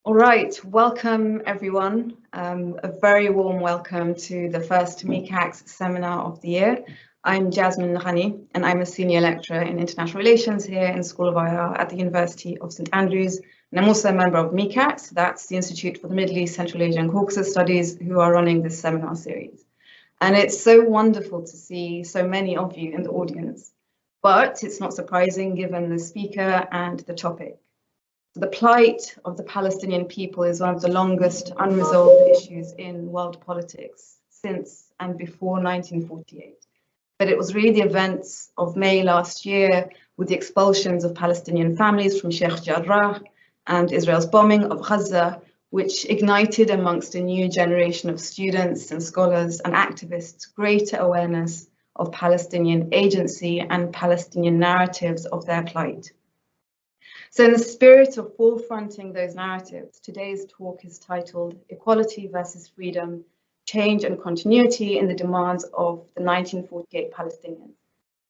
All right, welcome everyone. A very warm welcome to the first MECACS seminar of the year. I'm Jasmine Ghani, and I'm a senior lecturer in international relations here in the School of IR at the University of St Andrews. And I'm also a member of MECACS, that's the Institute for the Middle East, Central Asia and Caucasus Studies, who are running this seminar series. And it's so wonderful to see so many of you in the audience, but it's not surprising given the speaker and the topic. The plight of the Palestinian people is one of the longest unresolved issues in world politics since and before 1948. But it was really the events of May last year with the expulsions of Palestinian families from Sheikh Jarrah and Israel's bombing of Gaza, which ignited amongst a new generation of students and scholars and activists greater awareness of Palestinian agency and Palestinian narratives of their plight. So in the spirit of forefronting those narratives, today's talk is titled Equality versus Freedom, Change and Continuity in the Demands of the 1948 Palestinians.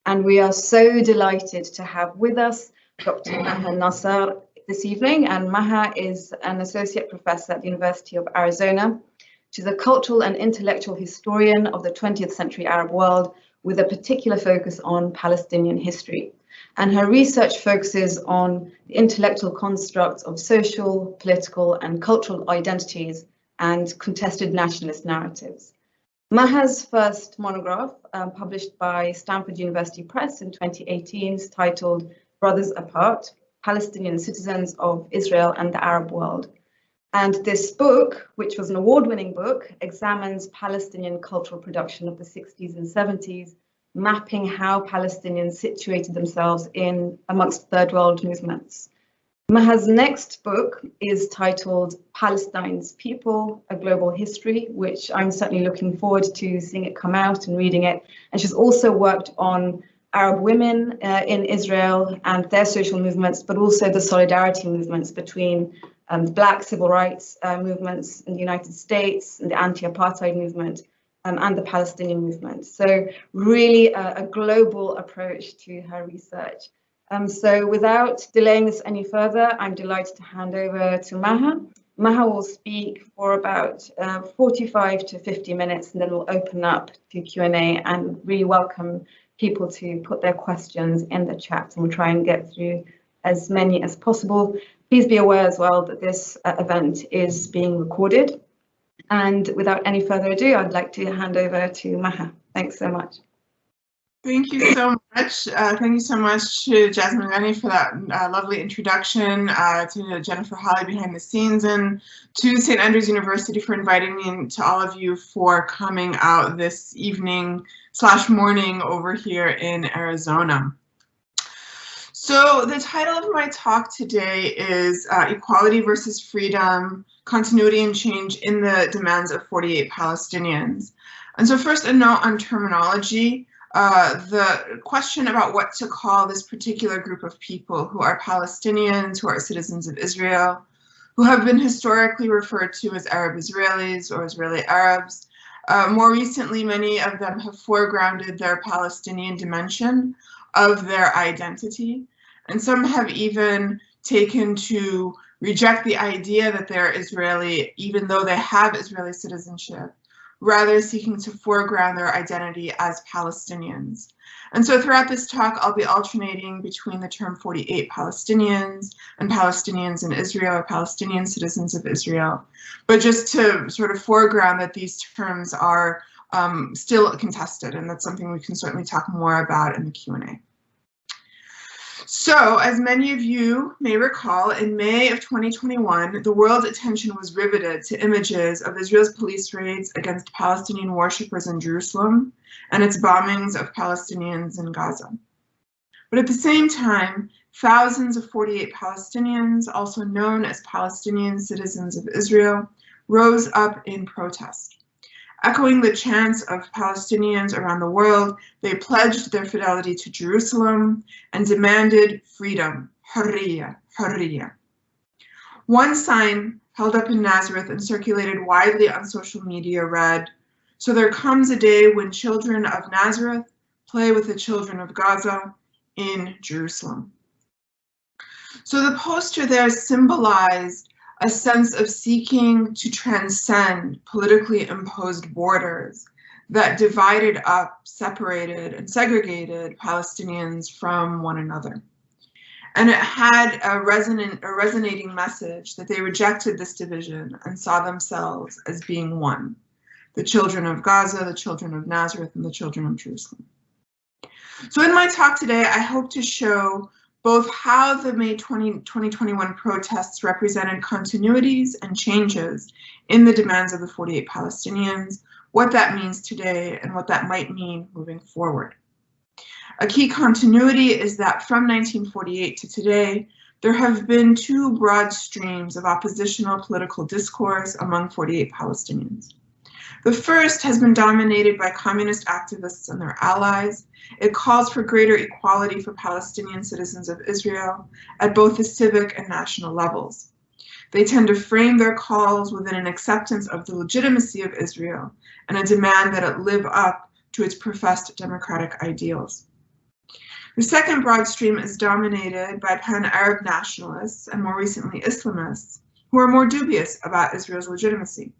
And we are so delighted to have with us Dr. Maha Nassar this evening. And Maha is an associate professor at the University of Arizona. She's a cultural and intellectual historian of the 20th century Arab world with a particular focus on Palestinian history. And her research focuses on the intellectual constructs of social, political, and cultural identities and contested nationalist narratives. Maha's first monograph, published by Stanford University Press in 2018, is titled Brothers Apart, Palestinian Citizens of Israel and the Arab World. And this book, which was an award-winning book, examines Palestinian cultural production of the 60s and 70s, mapping how Palestinians situated themselves in amongst third world movements. Maha's next book is titled Palestine's People, A Global History, which I'm certainly looking forward to seeing it come out and reading it. And she's also worked on Arab women in Israel and their social movements, but also the solidarity movements between the Black civil rights movements in the United States and the anti-apartheid movement. And the Palestinian movement. So really a global approach to her research. So without delaying this any further, I'm delighted to hand over to Maha. Maha will speak for about 45 to 50 minutes, and then we'll open up to Q&A and really welcome people to put their questions in the chat, and we'll try and get through as many as possible. Please be aware as well that this event is being recorded. And without any further ado, I'd like to hand over to Maha. Thanks so much. Thank you so much. Thank you so much to Jasmine Ghani for that lovely introduction, to Jennifer Hawley behind the scenes, and to St Andrews University for inviting me, and to all of you for coming out this evening / morning over here in Arizona. So the title of my talk today is Equality versus Freedom, Continuity and Change in the Demands of 48 Palestinians. And so first, a note on terminology. The question about what to call this particular group of people who are Palestinians, who are citizens of Israel, who have been historically referred to as Arab Israelis or Israeli Arabs. More recently, many of them have foregrounded their Palestinian dimension of their identity. And some have even taken to reject the idea that they're Israeli, even though they have Israeli citizenship, rather seeking to foreground their identity as Palestinians. And so throughout this talk, I'll be alternating between the term 48 Palestinians and Palestinians in Israel, or Palestinian citizens of Israel. But just to sort of foreground that these terms are still contested, and that's something we can certainly talk more about in the Q&A. So, as many of you may recall, in May of 2021, the world's attention was riveted to images of Israel's police raids against Palestinian worshippers in Jerusalem and its bombings of Palestinians in Gaza. But at the same time, thousands of 48 Palestinians, also known as Palestinian citizens of Israel, rose up in protest. Echoing the chants of Palestinians around the world, they pledged their fidelity to Jerusalem and demanded freedom, hurriya, hurriya. One sign held up in Nazareth and circulated widely on social media read, "So there comes a day when children of Nazareth play with the children of Gaza in Jerusalem." So the poster there symbolized a sense of seeking to transcend politically imposed borders that divided up, separated, and segregated Palestinians from one another. And it had a resonating message that they rejected this division and saw themselves as being one: the children of Gaza, the children of Nazareth, and the children of Jerusalem. So in my talk today, I hope to show both how the May 2021 protests represented continuities and changes in the demands of the 48 Palestinians, what that means today, and what that might mean moving forward. A key continuity is that from 1948 to today, there have been two broad streams of oppositional political discourse among 48 Palestinians. The first has been dominated by communist activists and their allies. It calls for greater equality for Palestinian citizens of Israel at both the civic and national levels. They tend to frame their calls within an acceptance of the legitimacy of Israel and a demand that it live up to its professed democratic ideals. The second broad stream is dominated by pan-Arab nationalists and more recently Islamists who are more dubious about Israel's legitimacy,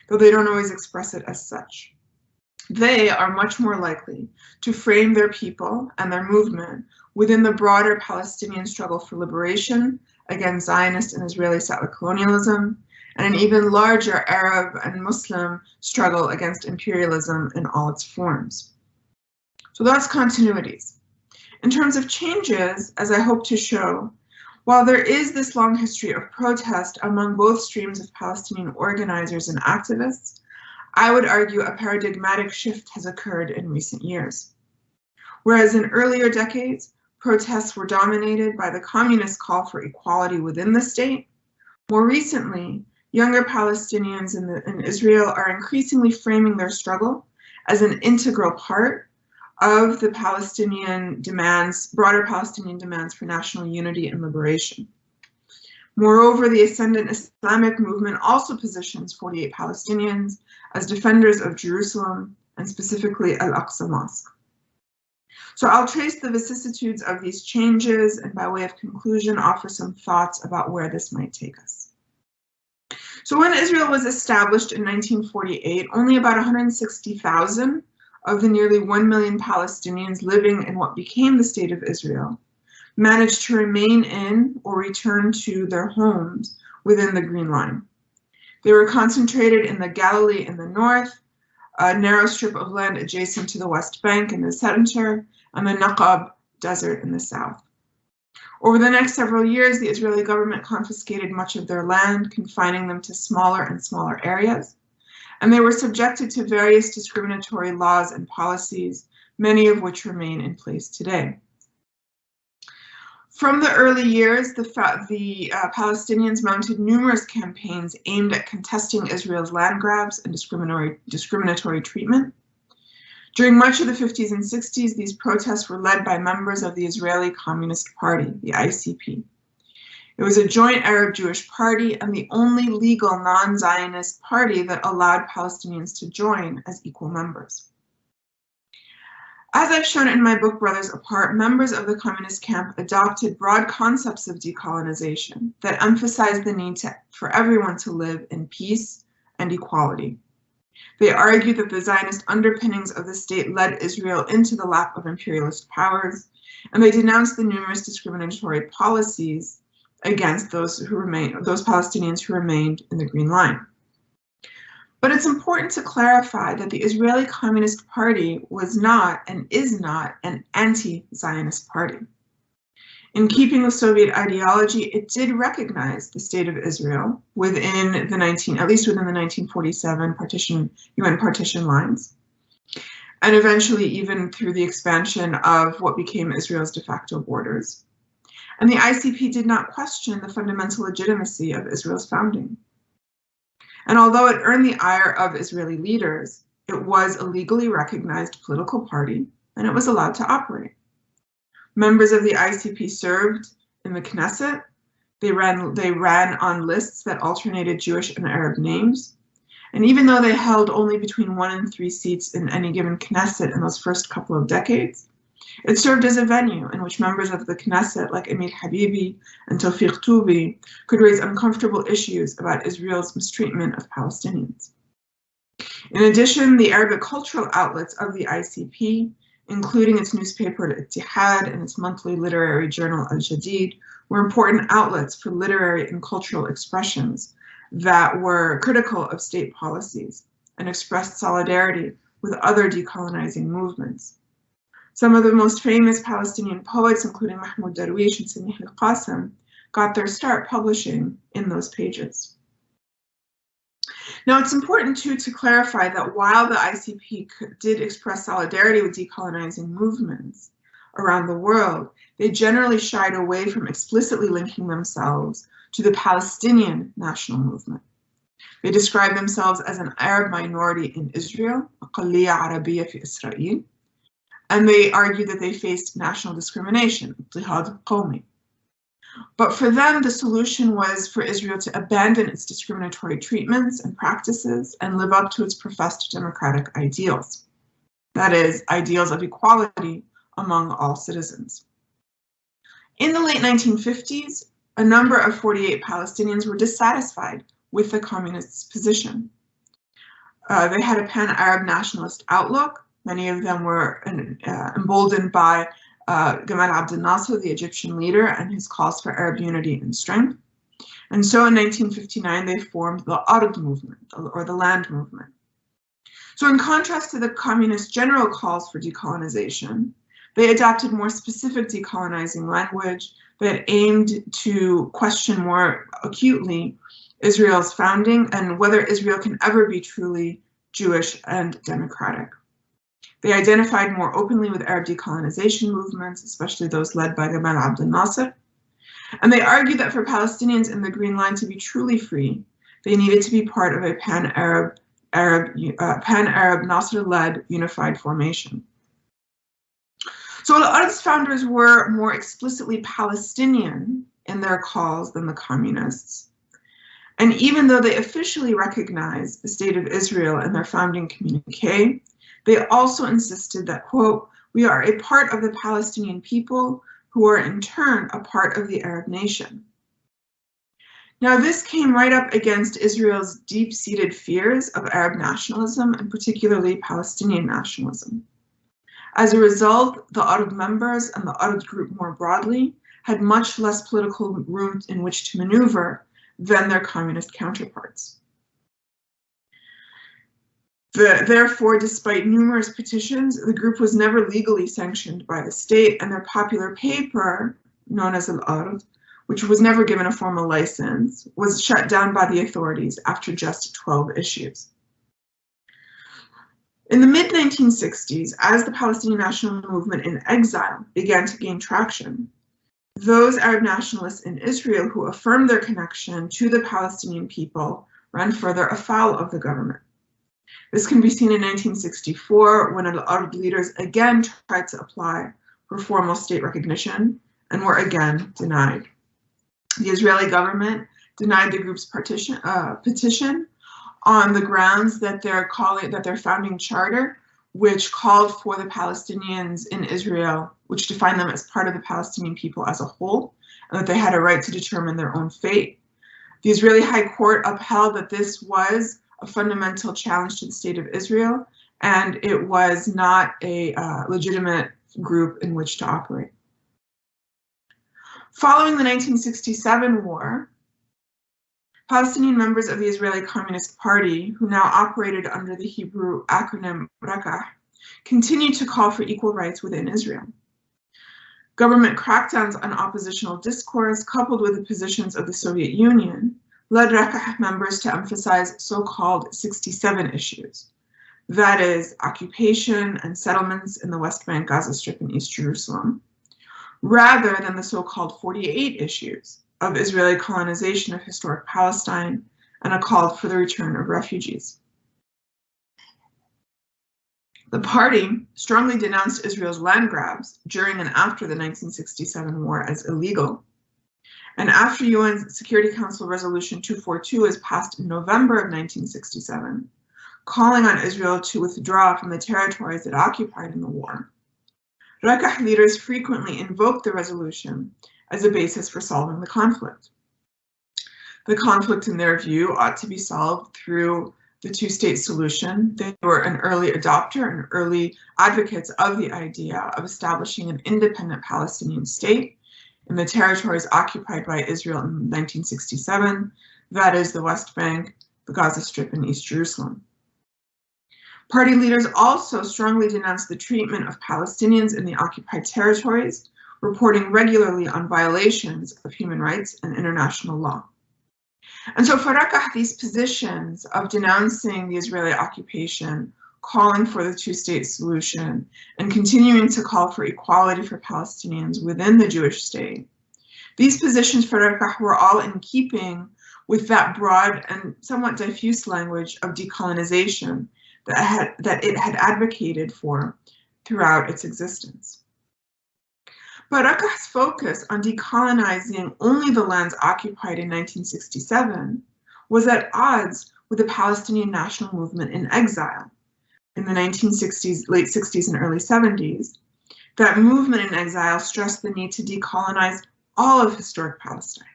though they don't always express it as such. They are much more likely to frame their people and their movement within the broader Palestinian struggle for liberation against Zionist and Israeli settler colonialism, and an even larger Arab and Muslim struggle against imperialism in all its forms. So that's continuities. In terms of changes, as I hope to show, while there is this long history of protest among both streams of Palestinian organizers and activists, I would argue a paradigmatic shift has occurred in recent years. Whereas in earlier decades, protests were dominated by the communist call for equality within the state, more recently, younger Palestinians in Israel are increasingly framing their struggle as an integral part of the Palestinian demands, broader Palestinian demands for national unity and liberation. Moreover, the ascendant Islamic movement also positions 48 Palestinians as defenders of Jerusalem and specifically Al-Aqsa Mosque. So I'll trace the vicissitudes of these changes and by way of conclusion offer some thoughts about where this might take us. So when Israel was established in 1948, only about 160,000 of the nearly 1 million Palestinians living in what became the State of Israel managed to remain in or return to their homes within the Green Line. They were concentrated in the Galilee in the north, a narrow strip of land adjacent to the West Bank in the center, and the Naqab Desert in the south. Over the next several years, the Israeli government confiscated much of their land, confining them to smaller and smaller areas, and they were subjected to various discriminatory laws and policies, many of which remain in place today. From the early years, the Palestinians mounted numerous campaigns aimed at contesting Israel's land grabs and discriminatory treatment. During much of the 50s and 60s, these protests were led by members of the Israeli Communist Party, the ICP. It was a joint Arab-Jewish party and the only legal non-Zionist party that allowed Palestinians to join as equal members. As I've shown in my book, Brothers Apart, members of the communist camp adopted broad concepts of decolonization that emphasized the need for everyone to live in peace and equality. They argued that the Zionist underpinnings of the state led Israel into the lap of imperialist powers, and they denounced the numerous discriminatory policies against those Palestinians who remained in the Green Line. But it's important to clarify that the Israeli Communist Party was not and is not an anti-Zionist party. In keeping with Soviet ideology, it did recognize the state of Israel within at least within the 1947 UN partition lines, and eventually even through the expansion of what became Israel's de facto borders. And the ICP did not question the fundamental legitimacy of Israel's founding. And although it earned the ire of Israeli leaders, it was a legally recognized political party, and it was allowed to operate. Members of the ICP served in the Knesset. They ran on lists that alternated Jewish and Arab names. And even though they held only between 1 and 3 seats in any given Knesset in those first couple of decades, It served as a venue in which members of the Knesset like Emir Habibi and Tawfiq Toubi could raise uncomfortable issues about Israel's mistreatment of Palestinians. In addition, the Arabic cultural outlets of the ICP, including its newspaper Al-Ittihad and its monthly literary journal Al-Jadid, were important outlets for literary and cultural expressions that were critical of state policies and expressed solidarity with other decolonizing movements. Some of the most famous Palestinian poets, including Mahmoud Darwish and Samih al-Qasim, got their start publishing in those pages. Now, it's important too to clarify that while the ICP did express solidarity with decolonizing movements around the world, they generally shied away from explicitly linking themselves to the Palestinian national movement. They described themselves as an Arab minority in Israel, أقلية عربية في إسرائيل, and they argued that they faced national discrimination, اضطهاد قومي. But for them, the solution was for Israel to abandon its discriminatory treatments and practices and live up to its professed democratic ideals. That is, ideals of equality among all citizens. In the late 1950s, a number of 48 Palestinians were dissatisfied with the communists' position. They had a pan-Arab nationalist outlook. Many of them were emboldened by Gamal Abdel Nasser, the Egyptian leader, and his calls for Arab unity and strength. And so in 1959, they formed the Ard movement, or the land movement. So in contrast to the communist general calls for decolonization, they adopted more specific decolonizing language that aimed to question more acutely Israel's founding and whether Israel can ever be truly Jewish and democratic. They identified more openly with Arab decolonization movements, especially those led by Gamal Abdel Nasser. And they argued that for Palestinians in the Green Line to be truly free, they needed to be part of a pan-Arab Nasser-led unified formation. So Al-Ard's founders were more explicitly Palestinian in their calls than the communists. And even though they officially recognized the state of Israel in their founding communique, they also insisted that, quote, "We are a part of the Palestinian people who are in turn a part of the Arab nation." Now, this came right up against Israel's deep-seated fears of Arab nationalism, and particularly Palestinian nationalism. As a result, the Ard members and the Ard group more broadly had much less political room in which to maneuver than their communist counterparts. Therefore, despite numerous petitions, the group was never legally sanctioned by the state, and their popular paper, known as Al-Ard, which was never given a formal license, was shut down by the authorities after just 12 issues. In the mid-1960s, as the Palestinian national movement in exile began to gain traction, those Arab nationalists in Israel who affirmed their connection to the Palestinian people ran further afoul of the government. This can be seen in 1964 when Al-Ard leaders again tried to apply for formal state recognition and were again denied. The Israeli government denied the group's petition on the grounds that their founding charter, which called for the Palestinians in Israel, which defined them as part of the Palestinian people as a whole, and that they had a right to determine their own fate. The Israeli High Court upheld that this was a fundamental challenge to the state of Israel, and it was not a legitimate group in which to operate. Following the 1967 war, Palestinian members of the Israeli Communist Party, who now operated under the Hebrew acronym Rakah, continued to call for equal rights within Israel. Government crackdowns on oppositional discourse, coupled with the positions of the Soviet Union, led Rakah members to emphasize so-called 67 issues. That is, occupation and settlements in the West Bank, Gaza Strip, and East Jerusalem, rather than the so-called 48 issues of Israeli colonization of historic Palestine and a call for the return of refugees. The party strongly denounced Israel's land grabs during and after the 1967 war as illegal. And after UN Security Council Resolution 242 was passed in November of 1967, calling on Israel to withdraw from the territories it occupied in the war, Raqqa leaders frequently invoked the resolution as a basis for solving the conflict. The conflict, in their view, ought to be solved through the two-state solution. They were an early adopter and early advocates of the idea of establishing an independent Palestinian state in the territories occupied by Israel in 1967, that is the West Bank, the Gaza Strip, and East Jerusalem. Party leaders also strongly denounced the treatment of Palestinians in the occupied territories, reporting regularly on violations of human rights and international law. And so for Raqqa, these positions of denouncing the Israeli occupation, calling for the two-state solution, and continuing to call for equality for Palestinians within the Jewish state, these positions for Raqqa were all in keeping with that broad and somewhat diffuse language of decolonization that it had advocated for throughout its existence. But Raqqa's focus on decolonizing only the lands occupied in 1967 was at odds with the Palestinian national movement in exile in the 1960s, late 60s and early 70s. That movement in exile stressed the need to decolonize all of historic Palestine.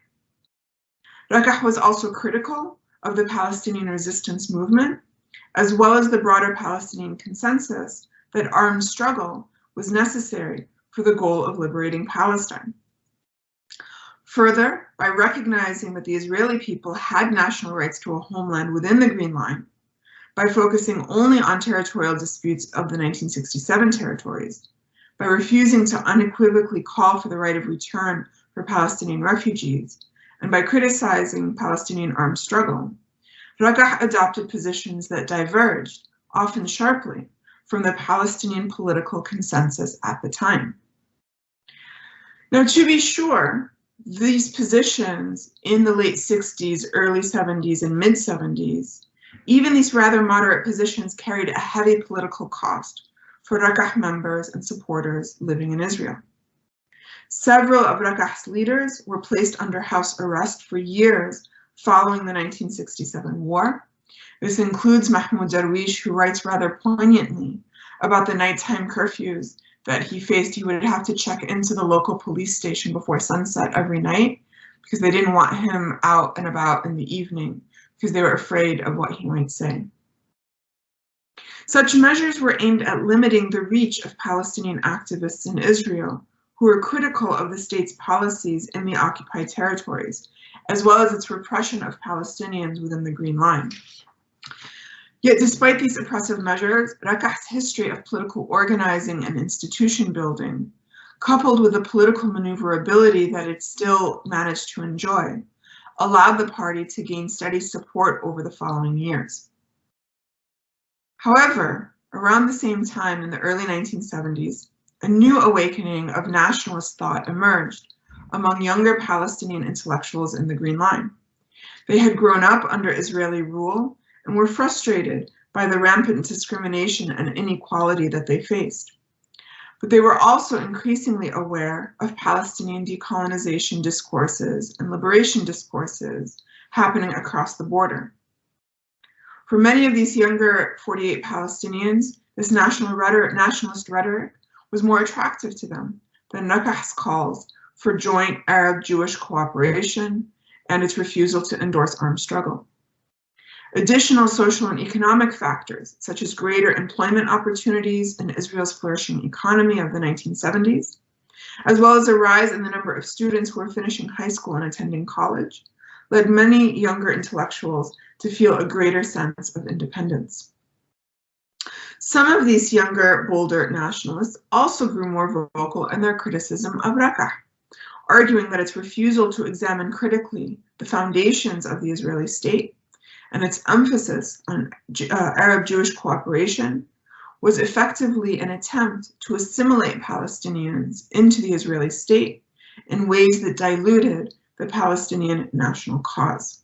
Raqqa was also critical of the Palestinian resistance movement, as well as the broader Palestinian consensus that armed struggle was necessary for the goal of liberating Palestine. Further, by recognizing that the Israeli people had national rights to a homeland within the Green Line, by focusing only on territorial disputes of the 1967 territories, by refusing to unequivocally call for the right of return for Palestinian refugees, and by criticizing Palestinian armed struggle, Raqqa adopted positions that diverged, often sharply, from the Palestinian political consensus at the time. Now, to be sure, these positions in the late 60s, early 70s, and mid 70s, even these rather moderate positions carried a heavy political cost for Raqqa members and supporters living in Israel. Several of Raqqa's leaders were placed under house arrest for years following the 1967 war. This includes Mahmoud Darwish, who writes rather poignantly about the nighttime curfews that he faced. He would have to check into the local police station before sunset every night because they didn't want him out and about in the evening because they were afraid of what he might say. Such measures were aimed at limiting the reach of Palestinian activists in Israel who were critical of the state's policies in the occupied territories, as well as its repression of Palestinians within the Green Line. Yet despite these oppressive measures, Raqqa's history of political organizing and institution building, coupled with the political maneuverability that it still managed to enjoy, allowed the party to gain steady support over the following years. However, around the same time in the early 1970s, a new awakening of nationalist thought emerged among younger Palestinian intellectuals in the Green Line. They had grown up under Israeli rule and were frustrated by the rampant discrimination and inequality that they faced. But they were also increasingly aware of Palestinian decolonization discourses and liberation discourses happening across the border. For many of these younger 48 Palestinians, this nationalist rhetoric was more attractive to them than Raqqa's calls for joint Arab-Jewish cooperation and its refusal to endorse armed struggle. Additional social and economic factors, such as greater employment opportunities in Israel's flourishing economy of the 1970s, as well as a rise in the number of students who were finishing high school and attending college, led many younger intellectuals to feel a greater sense of independence. Some of these younger, bolder nationalists also grew more vocal in their criticism of Raqqa, arguing that its refusal to examine critically the foundations of the Israeli state and its emphasis on Arab-Jewish cooperation was effectively an attempt to assimilate Palestinians into the Israeli state in ways that diluted the Palestinian national cause.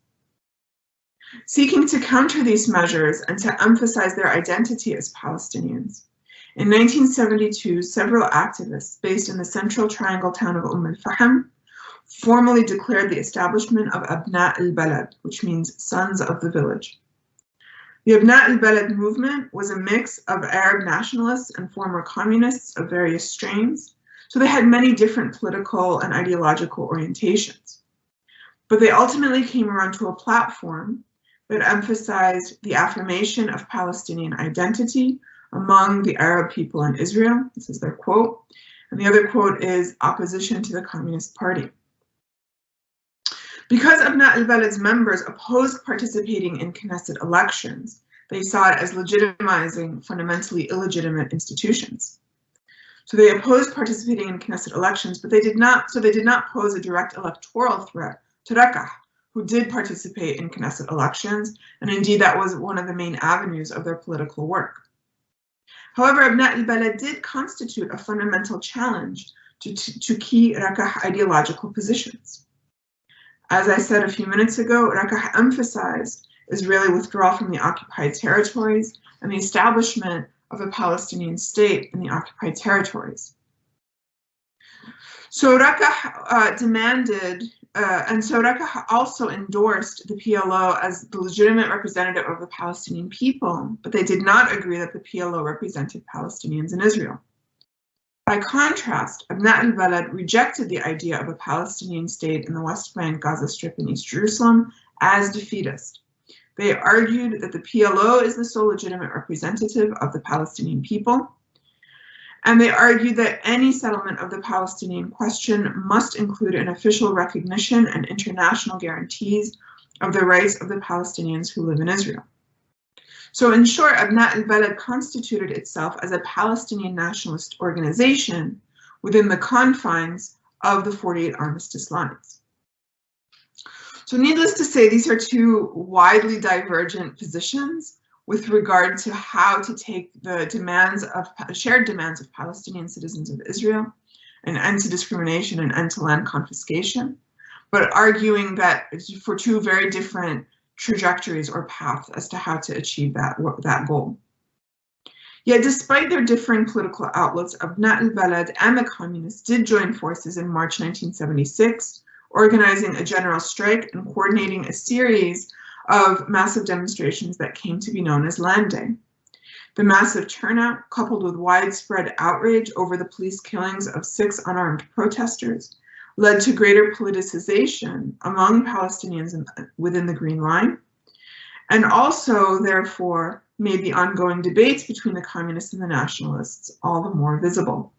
Seeking to counter these measures and to emphasize their identity as Palestinians, in 1972, several activists based in the central triangle town of al-Fahm formally declared the establishment of Abna al-Balad, which means sons of the village. The Abna al-Balad movement was a mix of Arab nationalists and former communists of various strains, so they had many different political and ideological orientations. But they ultimately came around to a platform that emphasized the affirmation of Palestinian identity among the Arab people in Israel. This is their quote. And the other quote is opposition to the Communist Party. Because Abna al-Balad's members opposed participating in Knesset elections, they saw it as legitimizing fundamentally illegitimate institutions. So they opposed participating in Knesset elections, but they did not pose a direct electoral threat to Raqqa, who did participate in Knesset elections, and indeed that was one of the main avenues of their political work. However, Abna al-Balad did constitute a fundamental challenge to key Raqqa ideological positions. As I said a few minutes ago, Raqqa emphasized Israeli withdrawal from the occupied territories and the establishment of a Palestinian state in the occupied territories. So Raqqa Raqqa also endorsed the PLO as the legitimate representative of the Palestinian people, but they did not agree that the PLO represented Palestinians in Israel. By contrast, Abna al-Balad rejected the idea of a Palestinian state in the West Bank, Gaza Strip, and East Jerusalem as defeatist. They argued that the PLO is the sole legitimate representative of the Palestinian people, and they argued that any settlement of the Palestinian question must include an official recognition and international guarantees of the rights of the Palestinians who live in Israel. So in short, Abna al-Balad constituted itself as a Palestinian nationalist organization within the confines of the 48 armistice lines. So needless to say, these are two widely divergent positions with regard to how to take the shared demands of Palestinian citizens of Israel, an end to discrimination and end to land confiscation, but arguing that for two very different trajectories or paths as to how to achieve that goal. Yet despite their differing political outlooks, Abna al-Balad and the communists did join forces in March 1976, organizing a general strike and coordinating a series of massive demonstrations that came to be known as Land Day. The massive turnout, coupled with widespread outrage over the police killings of 6 unarmed protesters, led to greater politicization among Palestinians within the Green Line, and also, therefore, made the ongoing debates between the communists and the nationalists all the more visible.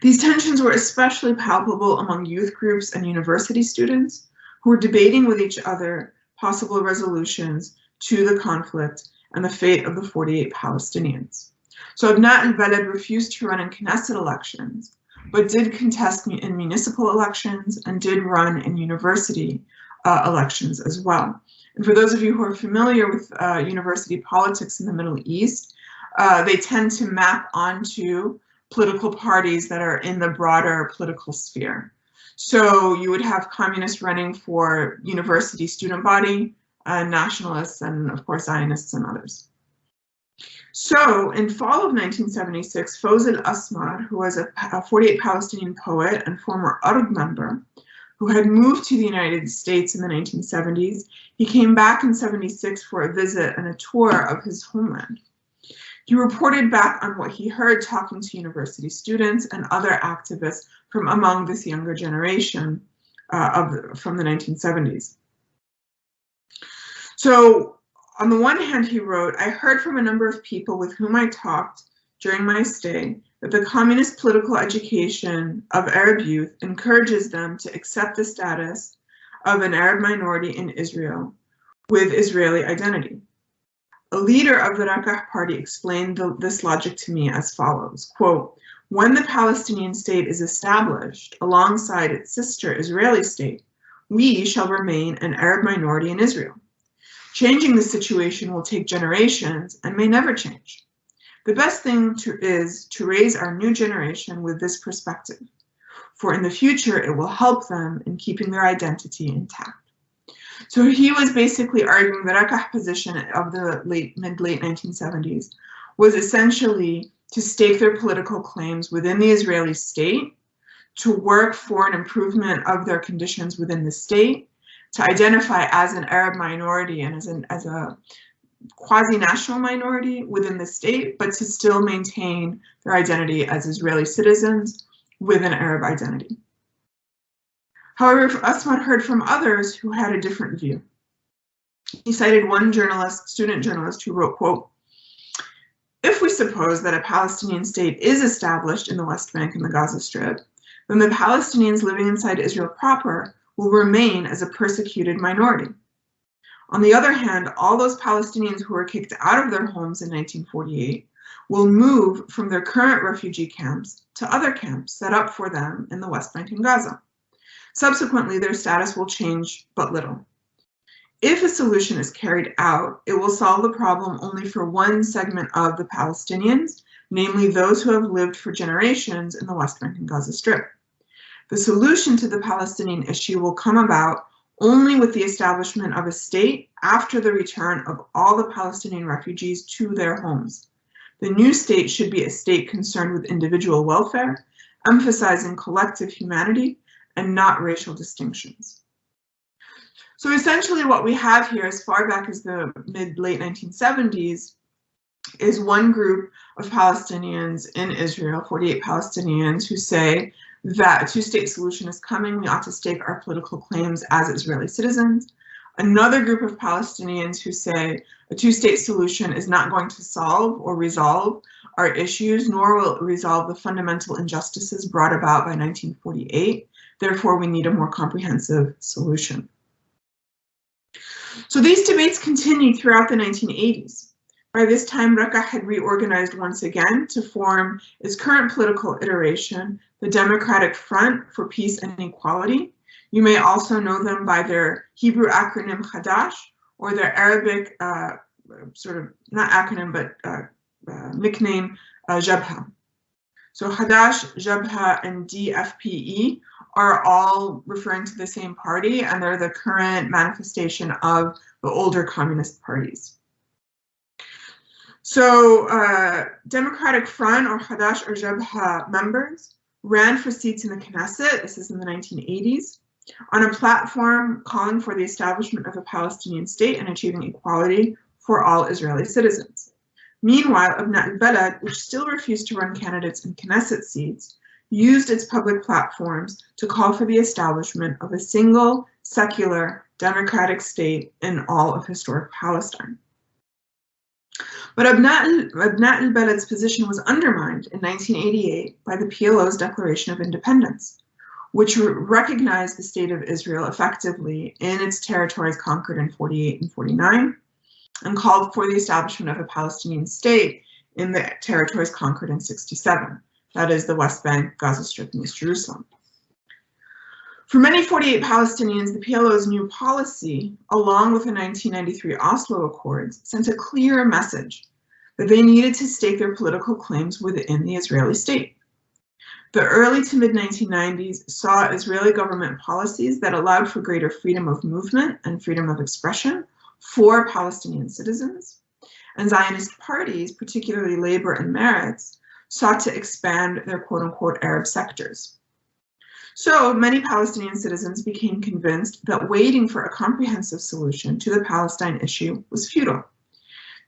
These tensions were especially palpable among youth groups and university students who were debating with each other possible resolutions to the conflict and the fate of the 48 Palestinians. So Abna al-Balad refused to run in Knesset elections, but did contest in municipal elections and did run in university elections as well. And for those of you who are familiar with university politics in the Middle East, they tend to map onto political parties that are in the broader political sphere. So you would have communists running for university student body, nationalists, and of course Zionists and others. So in fall of 1976, Fawz al-Asmar, who was a 48 Palestinian poet and former ARG member, who had moved to the United States in the 1970s, he came back in 76 for a visit and a tour of his homeland. He reported back on what he heard talking to university students and other activists from among this younger generation from the 1970s. So on the one hand, he wrote, I heard from a number of people with whom I talked during my stay that the communist political education of Arab youth encourages them to accept the status of an Arab minority in Israel with Israeli identity. A leader of the Raqqa party explained this logic to me as follows, quote, when the Palestinian state is established alongside its sister Israeli state, we shall remain an Arab minority in Israel. Changing the situation will take generations and may never change. The best thing is to raise our new generation with this perspective, for in the future it will help them in keeping their identity intact. So he was basically arguing the Raqqa position of the mid-late 1970s was essentially to stake their political claims within the Israeli state, to work for an improvement of their conditions within the state, to identify as an Arab minority and as a quasi-national minority within the state, but to still maintain their identity as Israeli citizens with an Arab identity. However, Asmat heard from others who had a different view. He cited one journalist, student journalist, who wrote, quote, "If we suppose that a Palestinian state is established in the West Bank and the Gaza Strip, then the Palestinians living inside Israel proper will remain as a persecuted minority. On the other hand, all those Palestinians who were kicked out of their homes in 1948 will move from their current refugee camps to other camps set up for them in the West Bank and Gaza. Subsequently, their status will change but little. If a solution is carried out, it will solve the problem only for one segment of the Palestinians, namely those who have lived for generations in the West Bank and Gaza Strip. The solution to the Palestinian issue will come about only with the establishment of a state after the return of all the Palestinian refugees to their homes. The new state should be a state concerned with individual welfare, emphasizing collective humanity and not racial distinctions." So essentially what we have here, as far back as the mid-late 1970s, is one group of Palestinians in Israel, 48 Palestinians, who say that a two-state solution is coming. We ought to stake our political claims as Israeli citizens. Another group of Palestinians who say a two-state solution is not going to solve or resolve our issues, nor will it resolve the fundamental injustices brought about by 1948. Therefore, we need a more comprehensive solution. So these debates continued throughout the 1980s. By this time, Raqqa had reorganized once again to form its current political iteration, the Democratic Front for Peace and Equality. You may also know them by their Hebrew acronym Hadash, or their Arabic sort of, not acronym, but nickname Jabha. So Hadash, Jabha, and DFPE are all referring to the same party, and they're the current manifestation of the older communist parties. So Democratic Front, or Hadash or Jabha members, ran for seats in the Knesset, this is in the 1980s, on a platform calling for the establishment of a Palestinian state and achieving equality for all Israeli citizens. Meanwhile, Abna al-Balad, which still refused to run candidates in Knesset seats, used its public platforms to call for the establishment of a single, secular, democratic state in all of historic Palestine. But Abna al-Balad's position was undermined in 1988 by the PLO's Declaration of Independence, which recognized the state of Israel effectively in its territories conquered in 48 and 49, and called for the establishment of a Palestinian state in the territories conquered in 67. That is the West Bank, Gaza Strip, and East Jerusalem. For many 48 Palestinians, the PLO's new policy, along with the 1993 Oslo Accords, sent a clear message that they needed to stake their political claims within the Israeli state. The early to mid-1990s saw Israeli government policies that allowed for greater freedom of movement and freedom of expression for Palestinian citizens, and Zionist parties, particularly Labor and Meretz, sought to expand their quote-unquote Arab sectors. So many Palestinian citizens became convinced that waiting for a comprehensive solution to the Palestine issue was futile.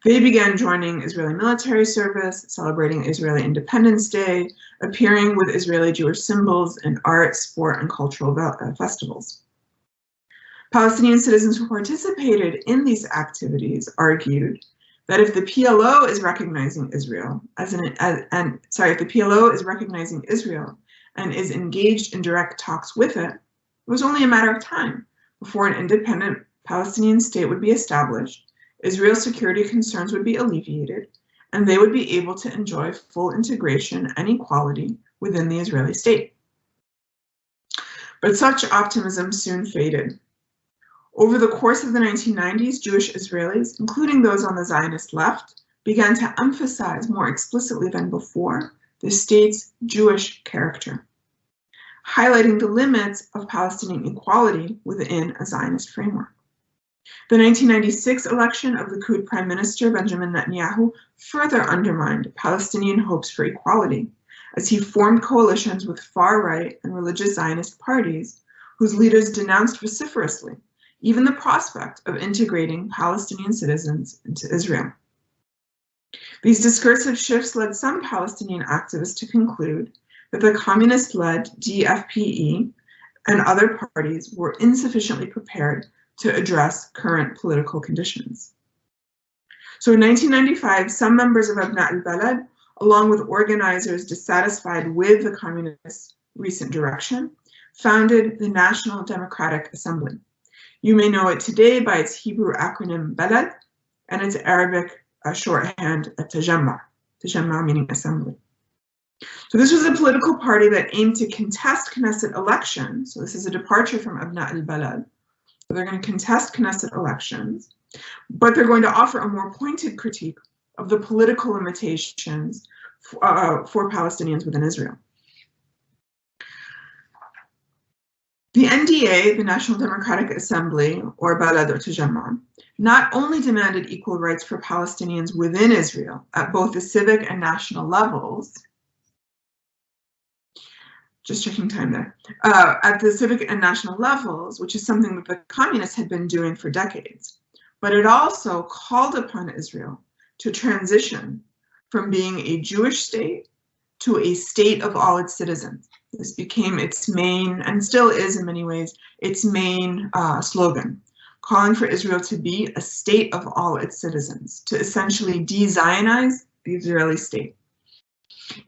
They began joining Israeli military service, celebrating Israeli Independence Day, appearing with Israeli Jewish symbols in art, sport, and cultural festivals. Palestinian citizens who participated in these activities argued that if the PLO is recognizing Israel if the PLO is recognizing Israel and is engaged in direct talks with it, it was only a matter of time before an independent Palestinian state would be established, Israel's security concerns would be alleviated, and they would be able to enjoy full integration and equality within the Israeli state. But such optimism soon faded. Over the course of the 1990s, Jewish Israelis, including those on the Zionist left, began to emphasize more explicitly than before the state's Jewish character, highlighting the limits of Palestinian equality within a Zionist framework. The 1996 election of the Likud Prime Minister Benjamin Netanyahu further undermined Palestinian hopes for equality, as he formed coalitions with far-right and religious Zionist parties whose leaders denounced vociferously even the prospect of integrating Palestinian citizens into Israel. These discursive shifts led some Palestinian activists to conclude that the communist-led DFPE and other parties were insufficiently prepared to address current political conditions. So in 1995, some members of Abna al-Balad, along with organizers dissatisfied with the communists' recent direction, founded the National Democratic Assembly. You may know it today by its Hebrew acronym Balad and its Arabic shorthand Tajamma, Tajamma meaning assembly. So this was a political party that aimed to contest Knesset elections. So this is a departure from Abna al-Balad. So they're going to contest Knesset elections, but they're going to offer a more pointed critique of the political limitations for Palestinians within Israel. The NDA, the National Democratic Assembly, or Balad or Tajamma, not only demanded equal rights for Palestinians within Israel at both the civic and national levels, just checking time there, at the civic and national levels, which is something that the communists had been doing for decades, but it also called upon Israel to transition from being a Jewish state to a state of all its citizens. This became its main, and still is in many ways, its main slogan, calling for Israel to be a state of all its citizens, to essentially de-Zionize the Israeli state.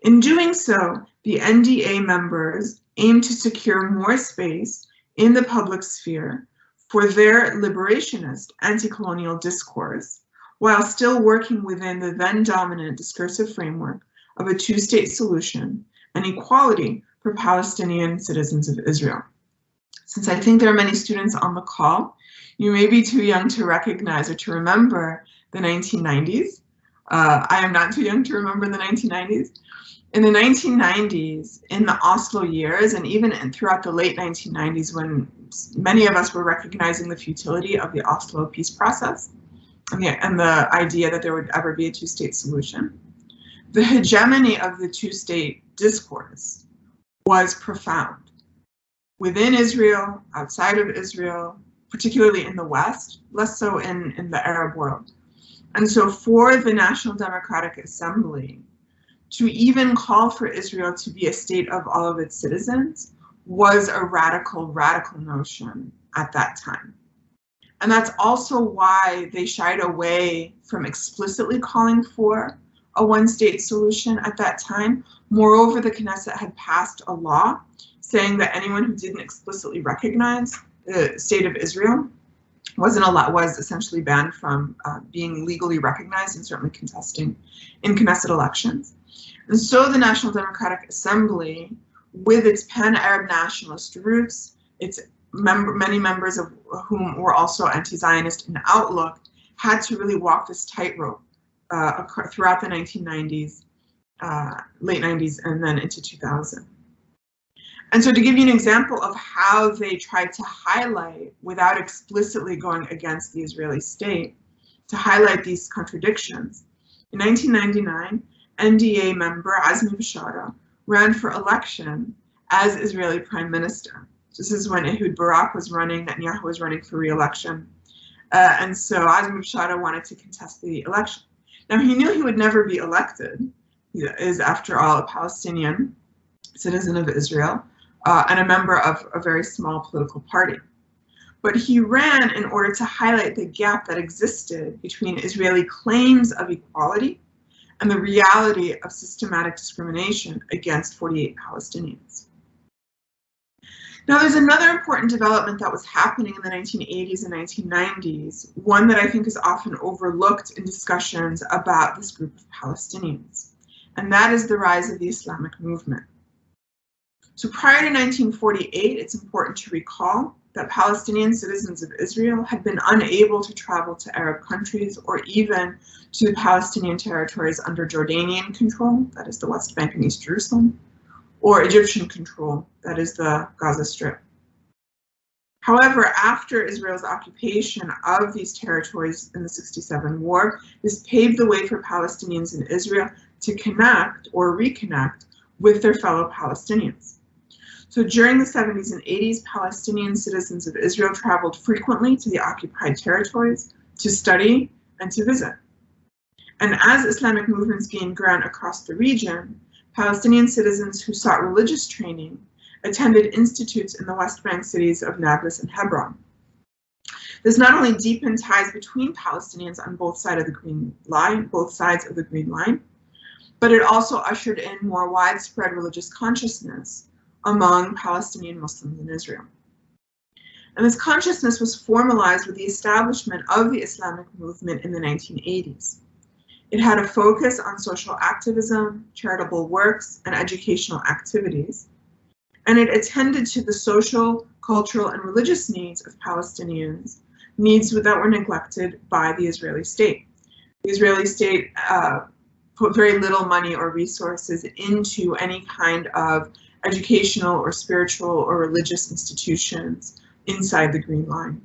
In doing so, the NDA members aim to secure more space in the public sphere for their liberationist anti-colonial discourse, while still working within the then dominant discursive framework of a two-state solution and equality for Palestinian citizens of Israel. Since I think there are many students on the call, you may be too young to recognize or to remember the 1990s. I am not too young to remember the 1990s. In the 1990s, in the Oslo years, and even throughout the late 1990s, when many of us were recognizing the futility of the Oslo peace process and the idea that there would ever be a two-state solution, the hegemony of the two-state discourse was profound. Within Israel, outside of Israel, particularly in the West, less so in the Arab world. And so for the National Democratic Assembly to even call for Israel to be a state of all of its citizens was a radical notion at that time. And that's also why they shied away from explicitly calling for a one-state solution at that time. Moreover, the Knesset had passed a law saying that anyone who didn't explicitly recognize the state of Israel was essentially banned from being legally recognized and certainly contesting in Knesset elections. And so the National Democratic Assembly, with its pan-Arab nationalist roots, its many members of whom were also anti-Zionist in outlook, had to really walk this tightrope throughout the 1990s, late 90s, and then into 2000. And so to give you an example of how they tried to highlight, without explicitly going against the Israeli state, to highlight these contradictions, in 1999, NDA member Azmi Bishara ran for election as Israeli Prime Minister. This is when Ehud Barak was running, Netanyahu was running for re-election. And so Azmi Bishara wanted to contest the election. Now he knew he would never be elected. He is, after all, a Palestinian citizen of Israel and a member of a very small political party. But he ran in order to highlight the gap that existed between Israeli claims of equality and the reality of systematic discrimination against 48 Palestinians. Now, there's another important development that was happening in the 1980s and 1990s, one that I think is often overlooked in discussions about this group of Palestinians, and that is the rise of the Islamic movement. So prior to 1948, it's important to recall that Palestinian citizens of Israel had been unable to travel to Arab countries or even to the Palestinian territories under Jordanian control, that is the West Bank and East Jerusalem, or Egyptian control, that is the Gaza Strip. However, after Israel's occupation of these territories in the '67 war, this paved the way for Palestinians in Israel to connect or reconnect with their fellow Palestinians. So during the 70s and 80s, Palestinian citizens of Israel traveled frequently to the occupied territories to study and to visit. And as Islamic movements gained ground across the region, Palestinian citizens who sought religious training attended institutes in the West Bank cities of Nablus and Hebron. This not only deepened ties between Palestinians on both sides of the Green Line, but it also ushered in more widespread religious consciousness among Palestinian Muslims in Israel. And this consciousness was formalized with the establishment of the Islamic movement in the 1980s. It had a focus on social activism, charitable works, and educational activities, and it attended to the social, cultural, and religious needs of Palestinians, needs that were neglected by the Israeli state. The Israeli state put very little money or resources into any kind of educational or spiritual or religious institutions inside the Green Line.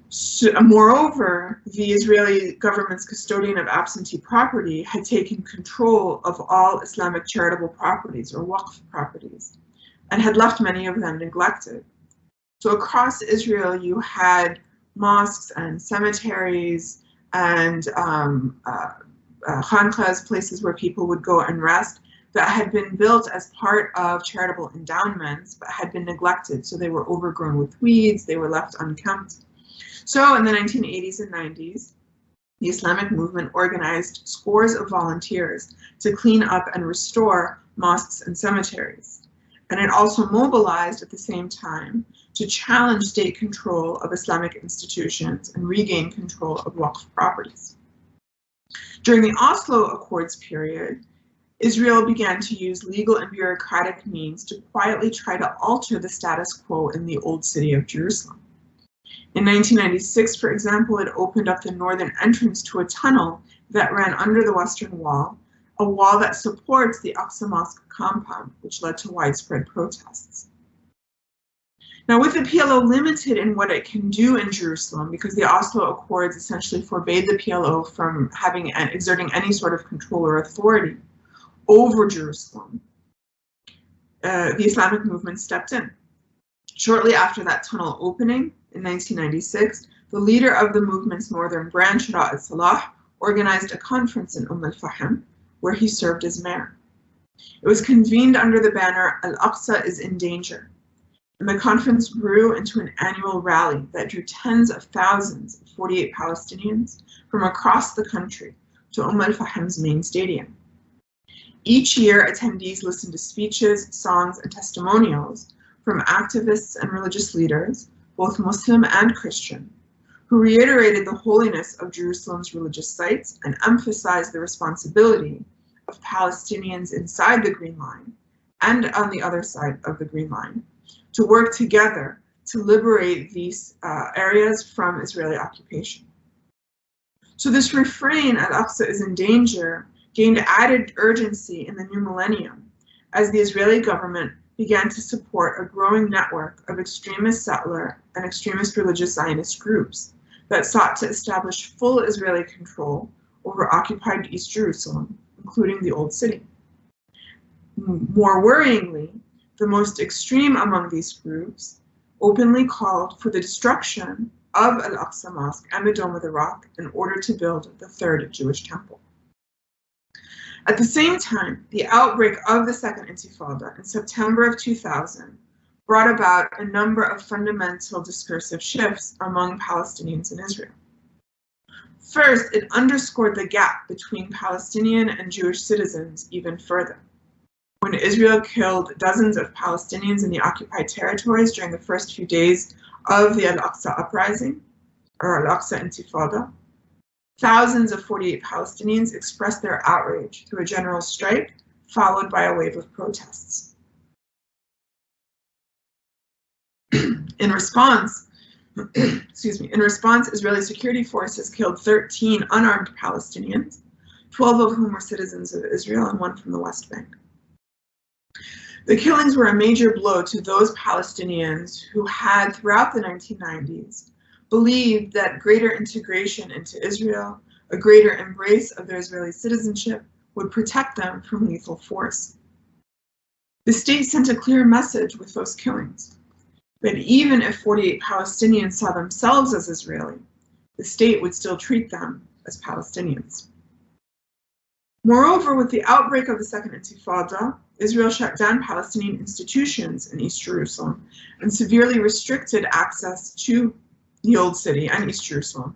So, moreover, the Israeli government's custodian of absentee property had taken control of all Islamic charitable properties or waqf properties and had left many of them neglected. So across Israel, you had mosques and cemeteries and khanqahs, places where people would go and rest, that had been built as part of charitable endowments but had been neglected. So they were overgrown with weeds, they were left unkempt. So in the 1980s and 90s, the Islamic movement organized scores of volunteers to clean up and restore mosques and cemeteries. And it also mobilized at the same time to challenge state control of Islamic institutions and regain control of Waqf properties. During the Oslo Accords period, Israel began to use legal and bureaucratic means to quietly try to alter the status quo in the old city of Jerusalem. In 1996, for example, it opened up the northern entrance to a tunnel that ran under the Western Wall, a wall that supports the Aqsa Mosque compound, which led to widespread protests. Now, with the PLO limited in what it can do in Jerusalem, because the Oslo Accords essentially forbade the PLO from exerting any sort of control or authority over Jerusalem, the Islamic movement stepped in. Shortly after that tunnel opening in 1996, the leader of the movement's northern branch, Ra'ad Salah, organized a conference in al-Fahim, where he served as mayor. It was convened under the banner, Al-Aqsa is in danger. And the conference grew into an annual rally that drew tens of thousands of 48 Palestinians from across the country to al-Fahim's main stadium. Each year, attendees listened to speeches, songs, and testimonials from activists and religious leaders, both Muslim and Christian, who reiterated the holiness of Jerusalem's religious sites and emphasized the responsibility of Palestinians inside the Green Line and on the other side of the Green Line to work together to liberate these areas from Israeli occupation. So this refrain, Al-Aqsa is in danger, gained added urgency in the new millennium as the Israeli government began to support a growing network of extremist settler and extremist religious Zionist groups that sought to establish full Israeli control over occupied East Jerusalem, including the Old City. More worryingly, the most extreme among these groups openly called for the destruction of Al-Aqsa Mosque and the Dome of the Rock in order to build the third Jewish temple. At the same time, the outbreak of the Second Intifada in September of 2000 brought about a number of fundamental discursive shifts among Palestinians in Israel. First, it underscored the gap between Palestinian and Jewish citizens even further. When Israel killed dozens of Palestinians in the occupied territories during the first few days of the Al-Aqsa uprising, or Al-Aqsa Intifada, thousands of 48 Palestinians expressed their outrage through a general strike, followed by a wave of protests. In response, Israeli security forces killed 13 unarmed Palestinians, 12 of whom were citizens of Israel and one from the West Bank. The killings were a major blow to those Palestinians who had, throughout the 1990s, believed that greater integration into Israel, a greater embrace of their Israeli citizenship, would protect them from lethal force. The state sent a clear message with those killings, that even if 48 Palestinians saw themselves as Israeli, the state would still treat them as Palestinians. Moreover, with the outbreak of the Second Intifada, Israel shut down Palestinian institutions in East Jerusalem and severely restricted access to the Old City and East Jerusalem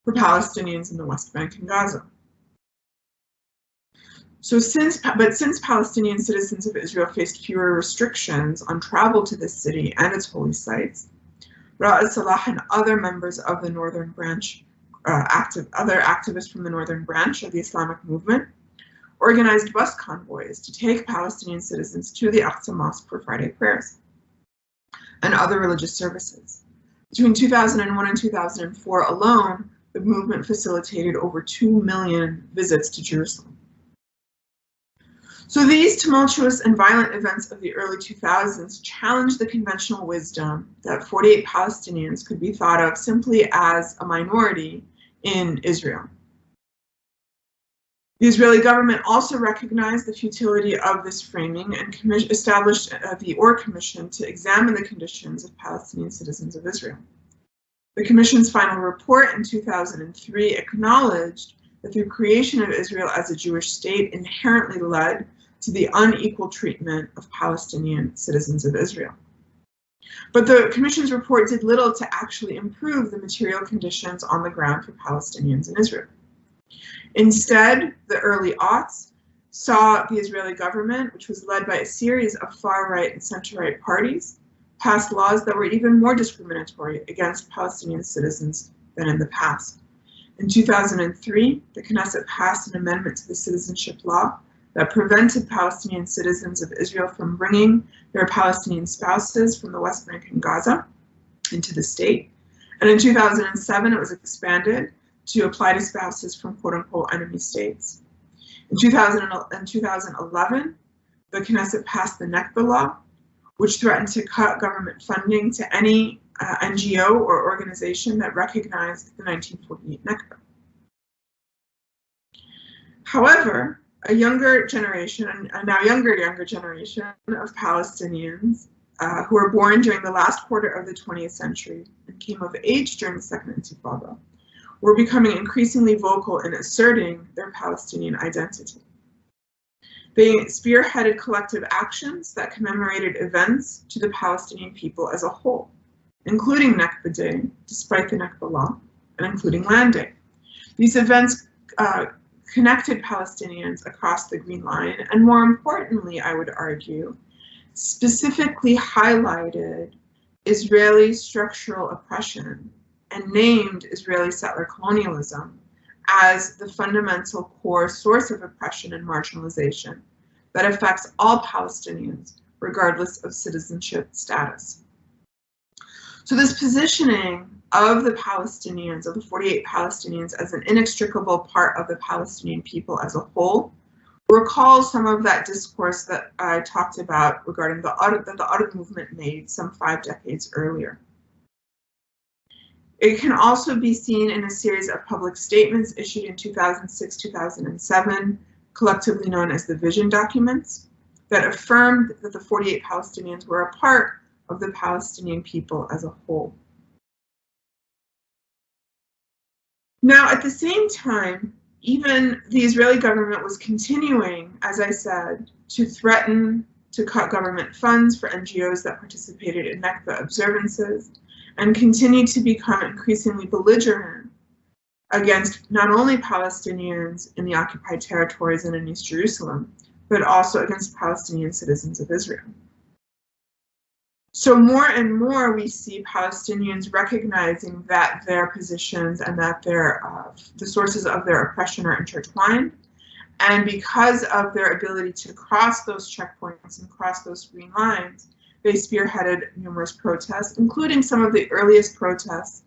for Palestinians in the West Bank and Gaza. Since Palestinian citizens of Israel faced fewer restrictions on travel to this city and its holy sites, Ra'ad Salah and other members of the Northern Branch, other activists from the Northern Branch of the Islamic movement, organized bus convoys to take Palestinian citizens to the Aqsa Mosque for Friday prayers and other religious services. Between 2001 and 2004 alone, the movement facilitated over 2 million visits to Jerusalem. So these tumultuous and violent events of the early 2000s challenged the conventional wisdom that 48 Palestinians could be thought of simply as a minority in Israel. The Israeli government also recognized the futility of this framing and established the Or Commission to examine the conditions of Palestinian citizens of Israel. The Commission's final report in 2003 acknowledged that the creation of Israel as a Jewish state inherently led to the unequal treatment of Palestinian citizens of Israel. But the Commission's report did little to actually improve the material conditions on the ground for Palestinians in Israel. Instead, the early aughts saw the Israeli government, which was led by a series of far-right and center-right parties, pass laws that were even more discriminatory against Palestinian citizens than in the past. In 2003, the Knesset passed an amendment to the citizenship law that prevented Palestinian citizens of Israel from bringing their Palestinian spouses from the West Bank and Gaza into the state. And in 2007, it was expanded to apply to spouses from quote-unquote enemy states. In 2011, the Knesset passed the Nakba law, which threatened to cut government funding to any NGO or organization that recognized the 1948 Nakba. However, a younger generation, a now younger generation of Palestinians who were born during the last quarter of the 20th century and came of age during the Second Intifada were becoming increasingly vocal in asserting their Palestinian identity. They spearheaded collective actions that commemorated events to the Palestinian people as a whole, including Nakba Day, despite the Nakba law, and including Land Day. These events connected Palestinians across the Green Line, and more importantly, I would argue, specifically highlighted Israeli structural oppression and named Israeli settler colonialism as the fundamental core source of oppression and marginalization that affects all Palestinians, regardless of citizenship status. So this positioning of the Palestinians, of the 48 Palestinians, as an inextricable part of the Palestinian people as a whole, recalls some of that discourse that I talked about regarding the Arab movement made some 5 decades earlier. It can also be seen in a series of public statements issued in 2006-2007, collectively known as the Vision Documents, that affirmed that the 48 Palestinians were a part of the Palestinian people as a whole. Now, at the same time, even the Israeli government was continuing, as I said, to threaten to cut government funds for NGOs that participated in Nakba observances, and continued to become increasingly belligerent against not only Palestinians in the occupied territories and in East Jerusalem, but also against Palestinian citizens of Israel. So more and more we see Palestinians recognizing that their positions and that the sources of their oppression are intertwined. And because of their ability to cross those checkpoints and cross those green lines, they spearheaded numerous protests, including some of the earliest protests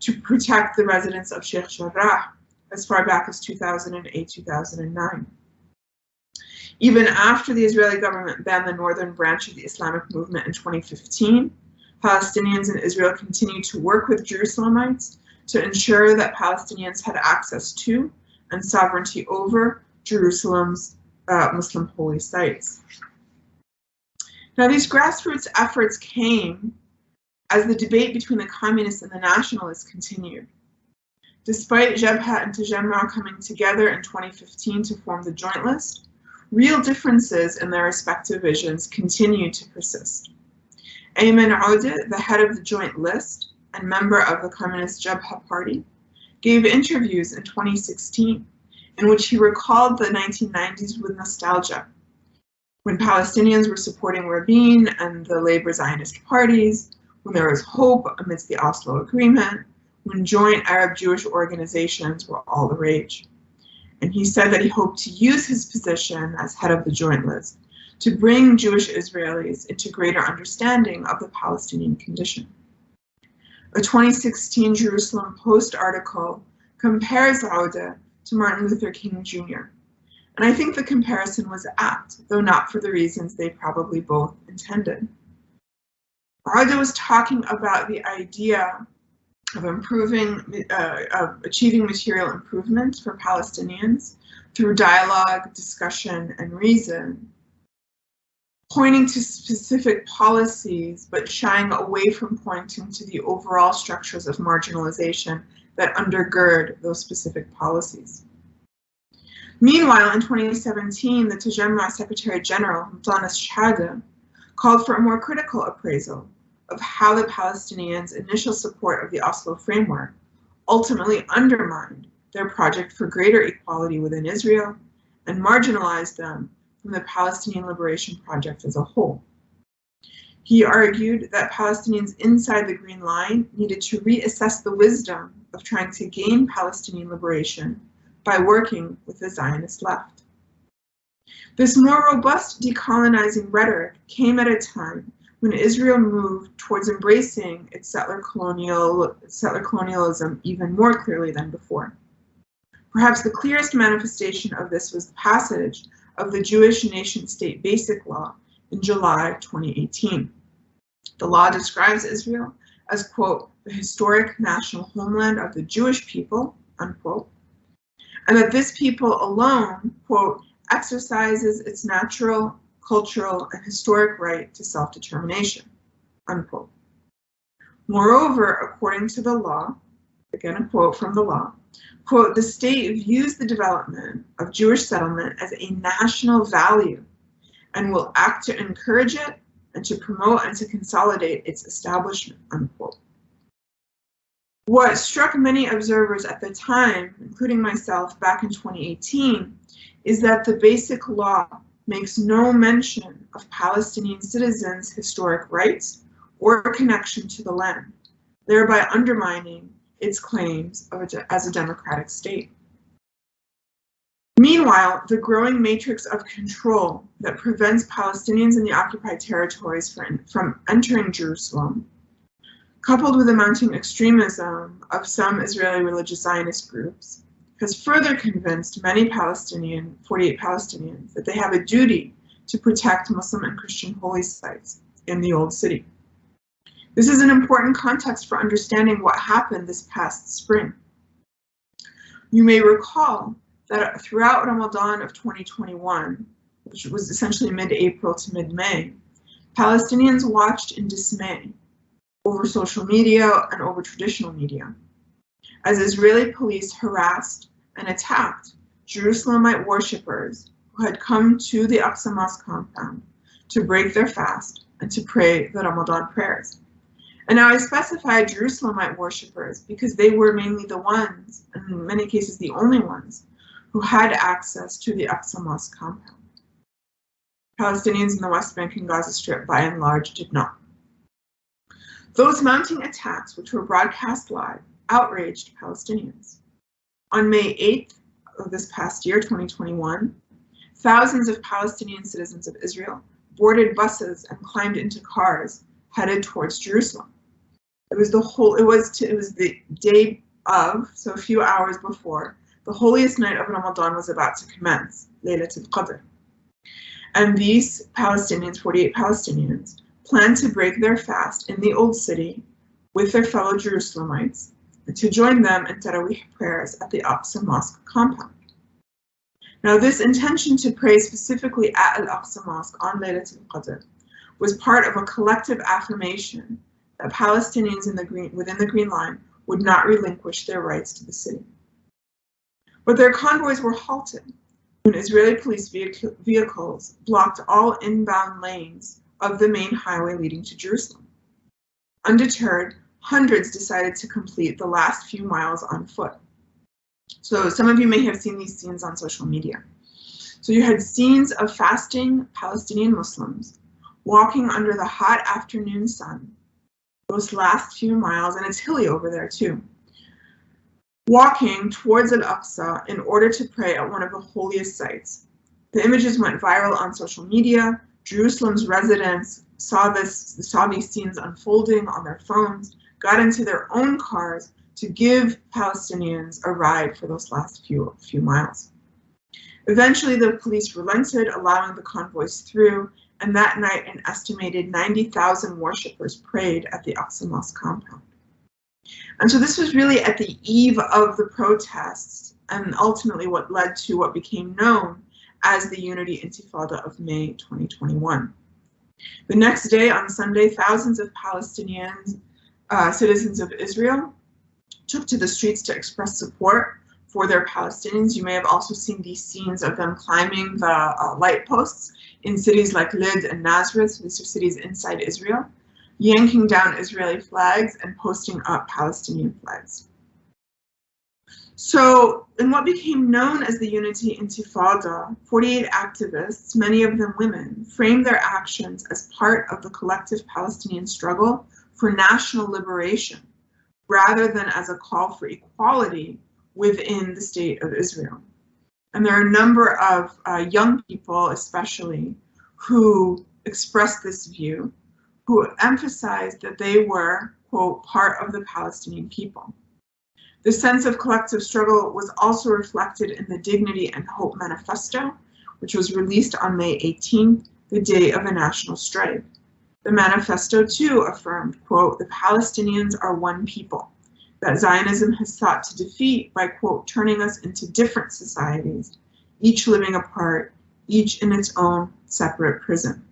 to protect the residents of Sheikh Jarrah as far back as 2008-2009. Even after the Israeli government banned the northern branch of the Islamic movement in 2015, Palestinians in Israel continued to work with Jerusalemites to ensure that Palestinians had access to and sovereignty over Jerusalem's Muslim holy sites. Now, these grassroots efforts came as the debate between the communists and the nationalists continued. Despite Jabha and Tajamra coming together in 2015 to form the Joint List, real differences in their respective visions continue to persist. Ayman Aude, the head of the Joint List and member of the Communist Jabha Party, gave interviews in 2016 in which he recalled the 1990s with nostalgia, when Palestinians were supporting Rabin and the Labour Zionist parties, when there was hope amidst the Oslo Agreement, when joint Arab-Jewish organizations were all the rage. And he said that he hoped to use his position as head of the Joint List to bring Jewish Israelis into greater understanding of the Palestinian condition. A 2016 Jerusalem Post article compares Aude to Martin Luther King Jr. And I think the comparison was apt, though not for the reasons they probably both intended. Aude was talking about the idea of achieving material improvement for Palestinians through dialogue, discussion, and reason, pointing to specific policies, but shying away from pointing to the overall structures of marginalization that undergird those specific policies. Meanwhile, in 2017, the Tajamra Secretary General, Mutanas Shahada, called for a more critical appraisal of how the Palestinians' initial support of the Oslo framework ultimately undermined their project for greater equality within Israel and marginalized them from the Palestinian liberation project as a whole. He argued that Palestinians inside the Green Line needed to reassess the wisdom of trying to gain Palestinian liberation by working with the Zionist left. This more robust decolonizing rhetoric came at a time when Israel moved towards embracing its settler colonialism even more clearly than before. Perhaps the clearest manifestation of this was the passage of the Jewish Nation-State Basic Law in July 2018. The law describes Israel as, quote, the historic national homeland of the Jewish people, unquote, and that this people alone, quote, exercises its natural, cultural, and historic right to self-determination, unquote. Moreover, according to the law, again a quote from the law, quote, the state views the development of Jewish settlement as a national value and will act to encourage it and to promote and to consolidate its establishment, unquote. What struck many observers at the time, including myself back in 2018, is that the Basic Law makes no mention of Palestinian citizens' historic rights or connection to the land, thereby undermining its claims as a democratic state. Meanwhile, the growing matrix of control that prevents Palestinians in the occupied territories from entering Jerusalem, coupled with the mounting extremism of some Israeli religious Zionist groups, has further convinced many 48 Palestinians that they have a duty to protect Muslim and Christian holy sites in the Old City. This is an important context for understanding what happened this past spring. You may recall that throughout Ramadan of 2021, which was essentially mid-April to mid-May, Palestinians watched in dismay over social media and over traditional media, as Israeli police harassed and attacked Jerusalemite worshippers who had come to the Aqsa Mosque compound to break their fast and to pray the Ramadan prayers. And now I specify Jerusalemite worshippers because they were mainly the ones, and in many cases the only ones, who had access to the Aqsa Mosque compound. Palestinians in the West Bank and Gaza Strip, by and large, did not. Those mounting attacks, which were broadcast live, outraged Palestinians. On May 8th of this past year, 2021, thousands of Palestinian citizens of Israel boarded buses and climbed into cars headed towards Jerusalem. It was the day of, so a few hours before, the holiest night of Ramadan was about to commence, Laylatul Qadr. And these Palestinians, 48 Palestinians, planned to break their fast in the Old City with their fellow Jerusalemites and to join them in Tarawih prayers at the Aqsa Mosque compound. Now, this intention to pray specifically at Al-Aqsa Mosque on Laylatul Qadr was part of a collective affirmation that Palestinians within the Green Line would not relinquish their rights to the city. But their convoys were halted when Israeli police vehicles blocked all inbound lanes of the main highway leading to Jerusalem. Undeterred, hundreds decided to complete the last few miles on foot. So some of you may have seen these scenes on social media. So you had scenes of fasting Palestinian Muslims walking under the hot afternoon sun, those last few miles, and it's hilly over there too, walking towards Al-Aqsa in order to pray at one of the holiest sites. The images went viral on social media. Jerusalem's residents saw these scenes unfolding on their phones, got into their own cars to give Palestinians a ride for those last few miles. Eventually, the police relented, allowing the convoys through, and that night an estimated 90,000 worshippers prayed at the Aqsa Mosque compound. And so this was really at the eve of the protests, and ultimately what led to what became known as the Unity Intifada of May 2021. The next day, on Sunday, thousands of Palestinians, citizens of Israel, took to the streets to express support for their Palestinians. You may have also seen these scenes of them climbing the light posts in cities like Lid and Nazareth, these are cities inside Israel, yanking down Israeli flags and posting up Palestinian flags. So in what became known as the Unity Intifada, 48 activists, many of them women, framed their actions as part of the collective Palestinian struggle for national liberation, rather than as a call for equality within the state of Israel. And there are a number of young people, especially, who expressed this view, who emphasized that they were, quote, part of the Palestinian people. The sense of collective struggle was also reflected in the Dignity and Hope Manifesto, which was released on May 18th, the day of a national strike. The manifesto too affirmed, quote, the Palestinians are one people that Zionism has sought to defeat by, quote, turning us into different societies, each living apart, each in its own separate prison.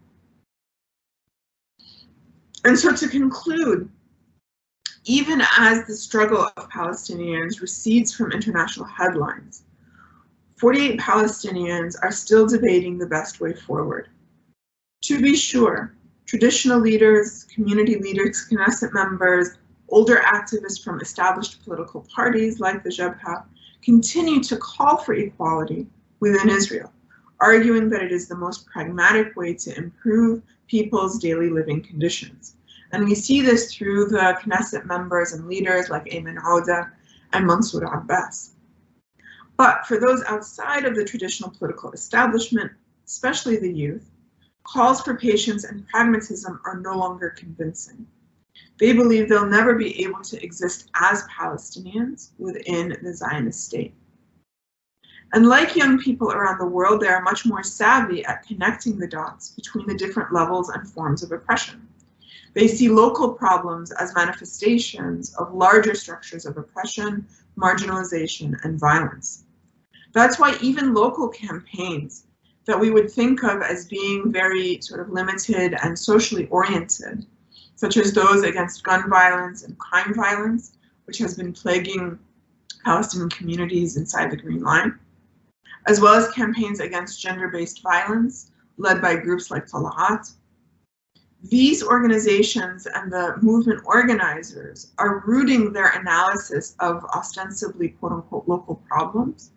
And so to conclude, even as the struggle of Palestinians recedes from international headlines, 48 Palestinians are still debating the best way forward. To be sure, traditional leaders, community leaders, Knesset members, older activists from established political parties like the Jabha continue to call for equality within Israel, arguing that it is the most pragmatic way to improve people's daily living conditions. And we see this through the Knesset members and leaders like Ayman Auda and Mansour Abbas. But for those outside of the traditional political establishment, especially the youth, calls for patience and pragmatism are no longer convincing. They believe they'll never be able to exist as Palestinians within the Zionist state. And like young people around the world, they are much more savvy at connecting the dots between the different levels and forms of oppression. They see local problems as manifestations of larger structures of oppression, marginalization, and violence. That's why even local campaigns that we would think of as being very sort of limited and socially oriented, such as those against gun violence and crime violence, which has been plaguing Palestinian communities inside the Green Line, as well as campaigns against gender-based violence led by groups like Tala'at. These organizations and the movement organizers are rooting their analysis of ostensibly quote-unquote local problems.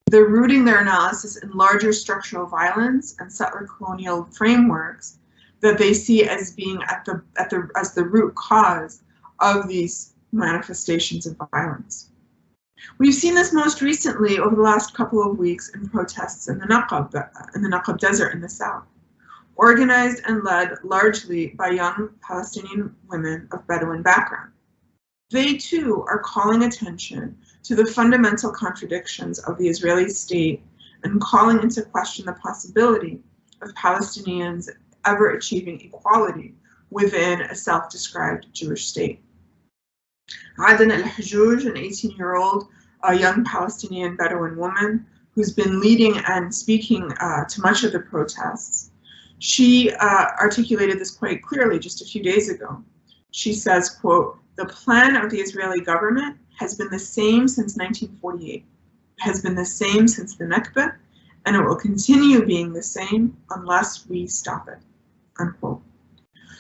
They're rooting their analysis in larger structural violence and settler-colonial frameworks that they see as being as the root cause of these manifestations of violence. We've seen this most recently over the last couple of weeks in protests in the Naqab Desert in the south, organized and led largely by young Palestinian women of Bedouin background. They too are calling attention to the fundamental contradictions of the Israeli state and calling into question the possibility of Palestinians ever achieving equality within a self-described Jewish state. Aden al-Hajouj, an 18-year-old young Palestinian Bedouin woman who's been leading and speaking to much of the protests, She articulated this quite clearly just a few days ago. She says, quote, "The plan of the Israeli government has been the same since 1948, has been the same since the Nakba, and it will continue being the same unless we stop it," unquote.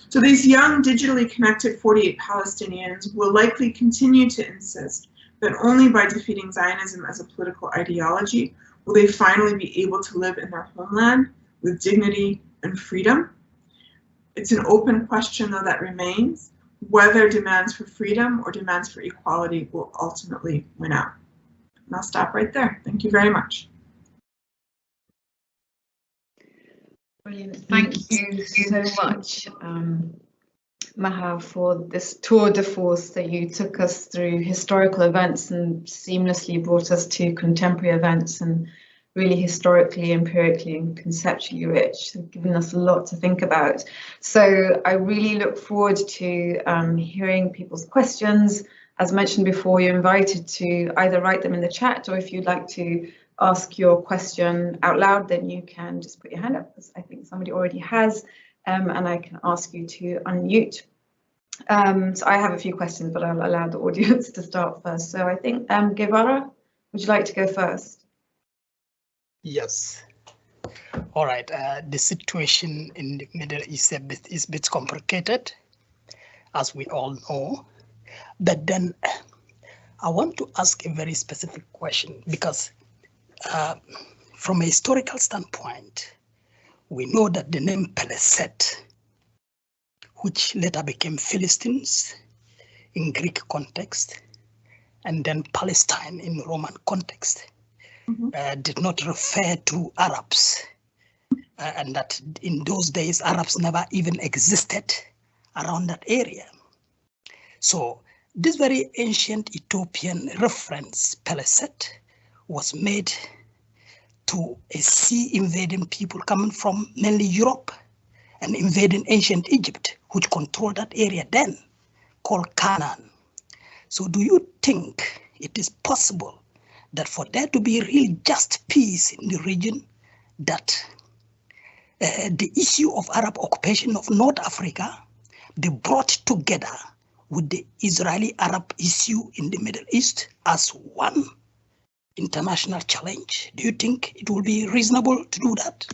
So these young, digitally connected 48 Palestinians will likely continue to insist that only by defeating Zionism as a political ideology will they finally be able to live in their homeland with dignity and freedom. It's an open question, though, that remains, whether demands for freedom or demands for equality will ultimately win out. And I'll stop right there. Thank you very much. Brilliant. Thank you so much, Maha, for this tour de force that you took us through historical events and seamlessly brought us to contemporary events, and really historically, empirically and conceptually rich, giving us a lot to think about. So I really look forward to hearing people's questions. As mentioned before, you're invited to either write them in the chat, or if you'd like to ask your question out loud, then you can just put your hand up, because I think somebody already has, and I can ask you to unmute. So I have a few questions, but I'll allow the audience to start first. So I think, Guevara, would you like to go first? Yes. All right. The situation in the Middle East is a bit complicated, as we all know. But then I want to ask a very specific question, because from a historical standpoint, we know that the name Palestine, which later became Philistines in Greek context, and then Palestine in Roman context, did not refer to Arabs, and that in those days Arabs never even existed around that area. So this very ancient Ethiopian reference, Palestine, was made to a sea invading people coming from mainly Europe and invading ancient Egypt, which controlled that area then, called Canaan. So do you think it is possible that for there to be real just peace in the region, that the issue of Arab occupation of North Africa be brought together with the Israeli-Arab issue in the Middle East as one international challenge? Do you think it will be reasonable to do that?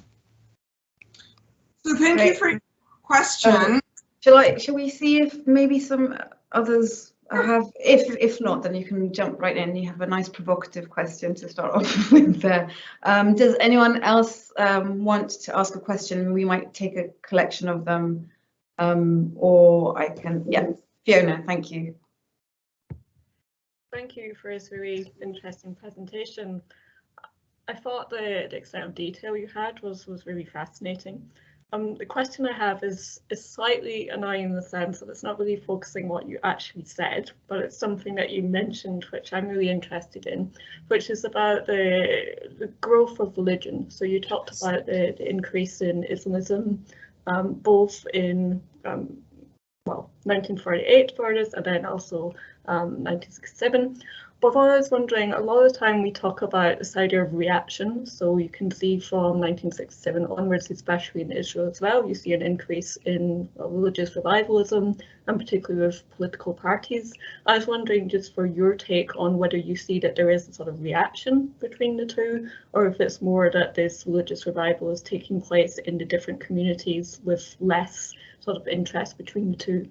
So thank you for your question. Shall we see if maybe some others have, if not, then you can jump right in. You have a nice provocative question to start off with there. Does anyone else want to ask a question? We might take a collection of them, or I can, yeah, Fiona, thank you. Thank you for this really interesting presentation. I thought the extent of detail you had was really fascinating. The question I have is slightly annoying in the sense that it's not really focusing what you actually said, but it's something that you mentioned, which I'm really interested in, which is about the growth of religion. So you talked about the increase in Islamism, both in 1948 borders and then also 1967. But what I was wondering, a lot of the time we talk about this idea of reaction. So you can see from 1967 onwards, especially in Israel as well, you see an increase in religious revivalism, and particularly with political parties. I was wondering, just for your take on whether you see that there is a sort of reaction between the two, or if it's more that this religious revival is taking place in the different communities with less sort of interest between the two.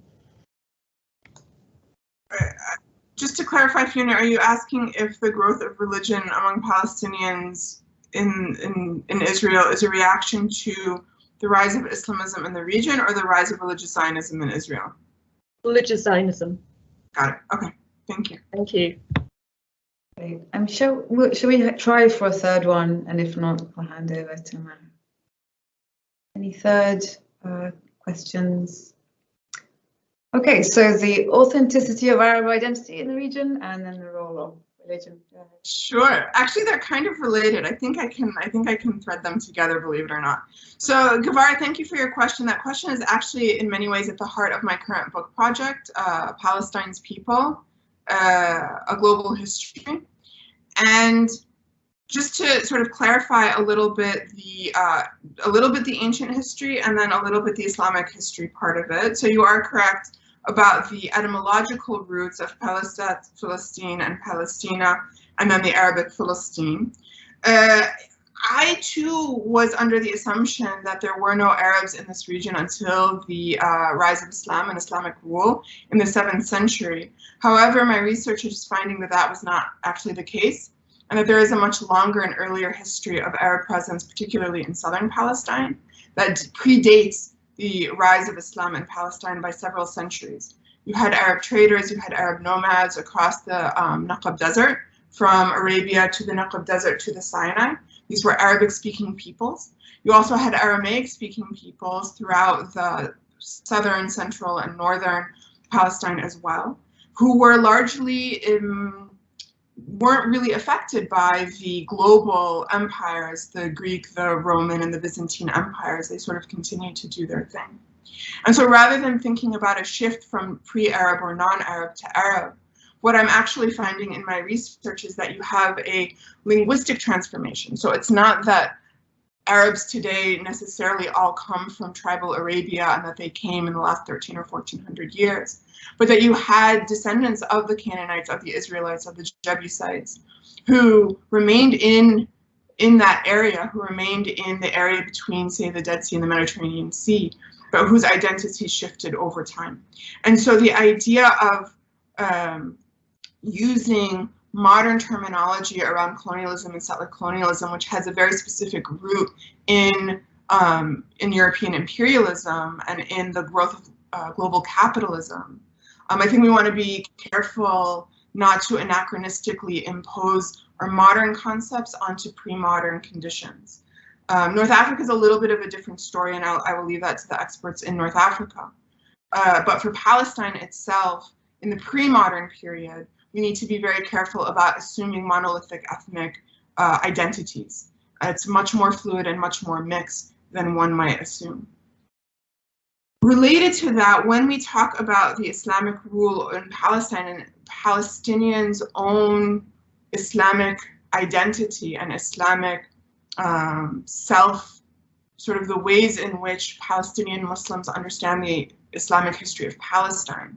Just to clarify, Fiona, are you asking if the growth of religion among Palestinians in Israel is a reaction to the rise of Islamism in the region, or the rise of religious Zionism in Israel? Religious Zionism. Got it. Okay. Thank you. Thank you. Great. Shall we try for a third one, and if not, I'll hand over to Maha. Any third questions? Okay, so the authenticity of Arab identity in the region, and then the role of religion. Sure. Actually, they're kind of related. I think I can thread them together, believe it or not. So, Guevara, thank you for your question. That question is actually in many ways at the heart of my current book project, Palestine's People, A Global History. And just to sort of clarify a little bit the ancient history and then a little bit the Islamic history part of it. So you are correct about the etymological roots of Palestine and Palestina, and then the Arabic Philistine. I too was under the assumption that there were no Arabs in this region until the rise of Islam and Islamic rule in the 7th century. However, my research is finding that that was not actually the case, and that there is a much longer and earlier history of Arab presence, particularly in southern Palestine, that predates the rise of Islam in Palestine by several centuries. You had Arab traders, you had Arab nomads across the Naqab Desert, from Arabia to the Naqab Desert to the Sinai. These were Arabic-speaking peoples. You also had Aramaic-speaking peoples throughout the southern, central, and northern Palestine as well, who were largely weren't really affected by the global empires, the Greek, the Roman, and the Byzantine empires. They sort of continued to do their thing. And so rather than thinking about a shift from pre-Arab or non-Arab to Arab, what I'm actually finding in my research is that you have a linguistic transformation. So it's not that Arabs today necessarily all come from tribal Arabia and that they came in the last 13 or 1400 years, but that you had descendants of the Canaanites, of the Israelites, of the Jebusites, who remained in that area, who remained in the area between, say, the Dead Sea and the Mediterranean Sea, but whose identity shifted over time. And so the idea of using modern terminology around colonialism and settler colonialism, which has a very specific root in European imperialism and in the growth of global capitalism. I think we want to be careful not to anachronistically impose our modern concepts onto pre-modern conditions. North Africa is a little bit of a different story, and I will leave that to the experts in North Africa. But for Palestine itself, in the pre-modern period, we need to be very careful about assuming monolithic ethnic identities. It's much more fluid and much more mixed than one might assume. Related to that, when we talk about the Islamic rule in Palestine and Palestinians' own Islamic identity and Islamic self, sort of the ways in which Palestinian Muslims understand the Islamic history of Palestine,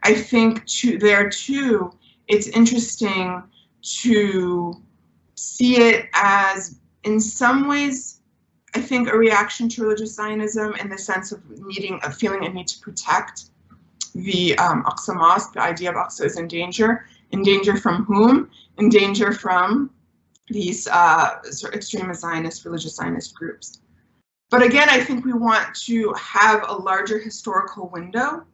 I think there too, it's interesting to see it as, in some ways, I think, a reaction to religious Zionism in the sense of feeling a need to protect the Aqsa Mosque. The idea of Aqsa is in danger. In danger from whom? In danger from these sort of extremist Zionist, religious Zionist groups. But again, I think we want to have a larger historical window.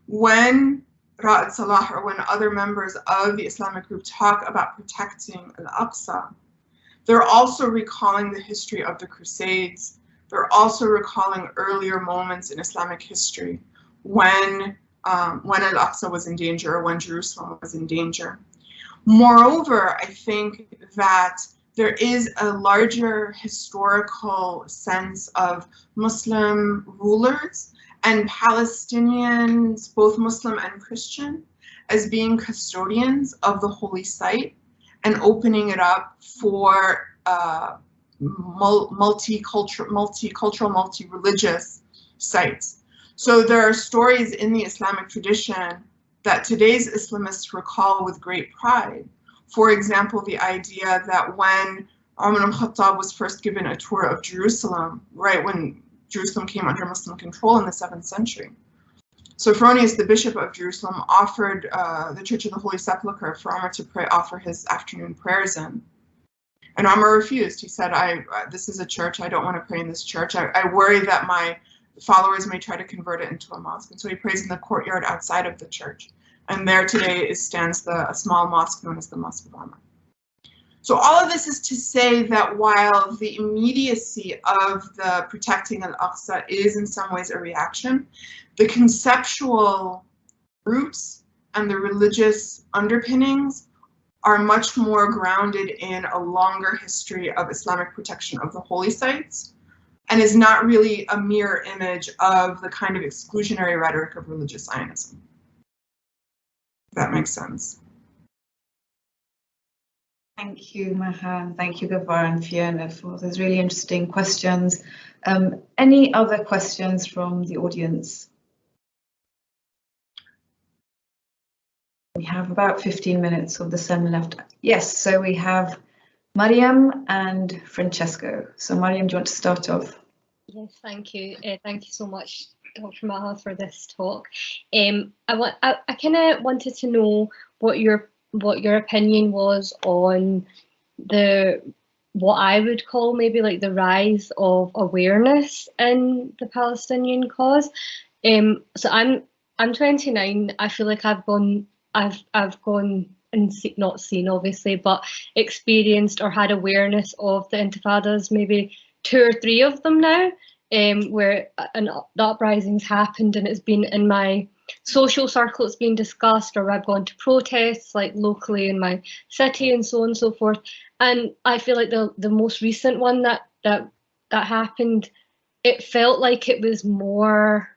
When Ra'ad Salah or when other members of the Islamic group talk about protecting Al-Aqsa, they're also recalling the history of the Crusades. They're also recalling earlier moments in Islamic history when Al-Aqsa was in danger or when Jerusalem was in danger. Moreover, I think that there is a larger historical sense of Muslim rulers and Palestinians, both Muslim and Christian, as being custodians of the holy site and opening it up for multicultural, multi-religious sites. So there are stories in the Islamic tradition that today's Islamists recall with great pride. For example, the idea that when Umar al-Khattab was first given a tour of Jerusalem, right when Jerusalem came under Muslim control in the 7th century, Sophronius, the bishop of Jerusalem, offered the Church of the Holy Sepulchre for Umar to offer his afternoon prayers in. And Umar refused. He said, this is a church, I don't want to pray in this church. I worry that my followers may try to convert it into a mosque. And so he prays in the courtyard outside of the church. And there today stands a small mosque known as the Mosque of Umar. So all of this is to say that while the immediacy of the protecting Al-Aqsa is in some ways a reaction, the conceptual roots and the religious underpinnings are much more grounded in a longer history of Islamic protection of the holy sites, and is not really a mirror image of the kind of exclusionary rhetoric of religious Zionism. If that makes sense. Thank you, Maha, and thank you, Gavar and Fiona, for those really interesting questions. Any other questions from the audience? We have about 15 minutes of the session left. Yes, so we have Mariam and Francesco. So Mariam, do you want to start off? Yes, thank you. Thank you so much, Dr. Maha, for this talk. I kind of wanted to know what your opinion was on what I would call maybe like the rise of awareness in the Palestinian cause. So I'm 29. I feel like I've gone and not seen obviously, but experienced or had awareness of the intifadas, maybe 2 or 3 of them now, where the uprisings happened and it's been in my social circle, it's been discussed, or I've gone to protests like locally in my city and so on and so forth. And I feel like the most recent one that happened, it felt like it was more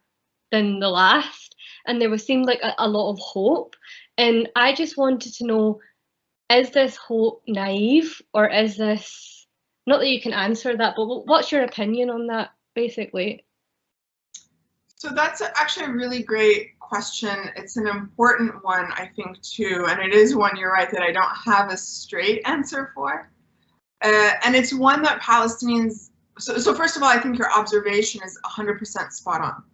than the last, and there seemed like a lot of hope. And I just wanted to know, is this hope naive, or is this, not that you can answer that, but what's your opinion on that, basically? So that's actually a really great question. It's an important one, I think, too, and it is one, you're right, that I don't have a straight answer for. And it's one that Palestinians, so first of all, I think your observation is 100% spot on.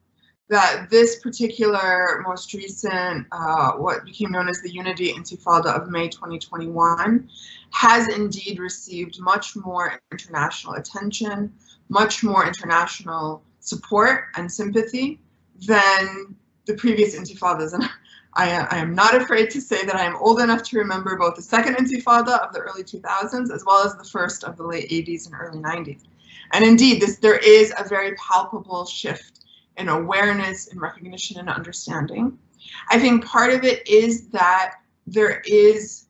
That this particular most recent, what became known as the Unity Intifada of May 2021, has indeed received much more international attention, much more international support and sympathy than the previous intifadas. And I am not afraid to say that I am old enough to remember both the second intifada of the early 2000s as well as the first of the late 80s and early 90s. And indeed, there is a very palpable shift in awareness and recognition and understanding. I think part of it is that there is,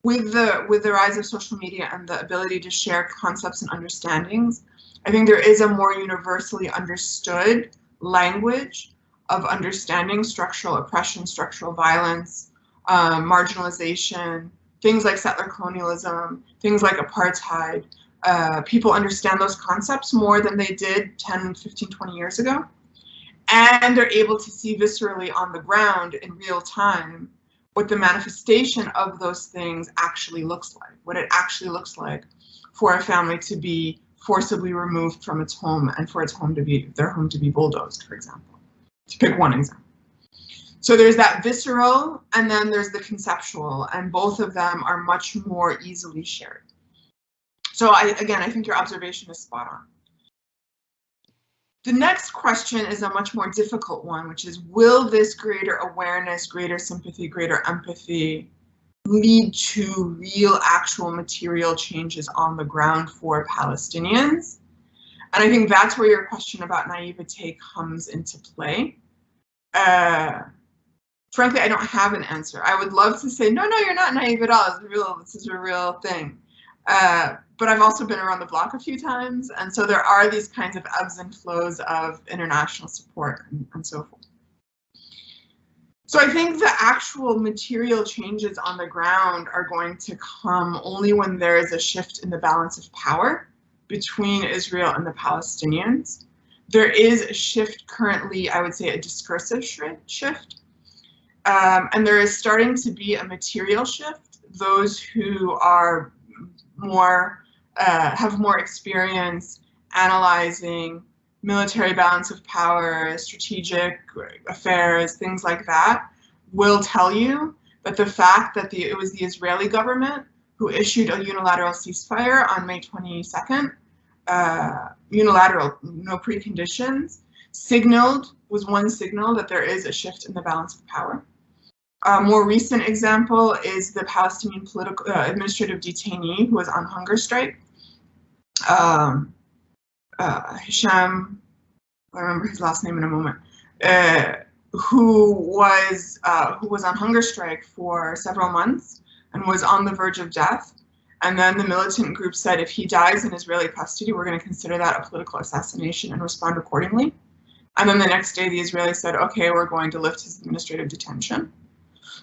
with the rise of social media and the ability to share concepts and understandings, I think there is a more universally understood language of understanding structural oppression, structural violence, marginalization, things like settler colonialism, things like apartheid. People understand those concepts more than they did 10, 15, 20 years ago. And they're able to see viscerally on the ground in real time what the manifestation of those things actually looks like, what it actually looks like for a family to be forcibly removed from its home and for its home to be, their home to be bulldozed, for example, to pick one example. So there's that visceral, and then there's the conceptual, and both of them are much more easily shared. So again, I think your observation is spot on. The next question is a much more difficult one, which is, will this greater awareness, greater sympathy, greater empathy lead to real, actual material changes on the ground for Palestinians? And I think that's where your question about naivete comes into play. Frankly, I don't have an answer. I would love to say, no, you're not naive at all. This is a real thing. But I've also been around the block a few times, and so there are these kinds of ebbs and flows of international support and so forth. So I think the actual material changes on the ground are going to come only when there is a shift in the balance of power between Israel and the Palestinians. There is a shift currently, I would say a discursive shift, and there is starting to be a material shift. Those who are have more experience analyzing military balance of power, strategic affairs, things like that, will tell you that the fact that it was the Israeli government who issued a unilateral ceasefire on May 22nd, unilateral, no preconditions, was one signal that there is a shift in the balance of power. A more recent example is the Palestinian political administrative detainee who was on hunger strike. Hisham, I remember his last name in a moment, who was on hunger strike for several months and was on the verge of death. And then the militant group said, if he dies in Israeli custody, we're going to consider that a political assassination and respond accordingly. And then the next day, the Israelis said, okay, we're going to lift his administrative detention.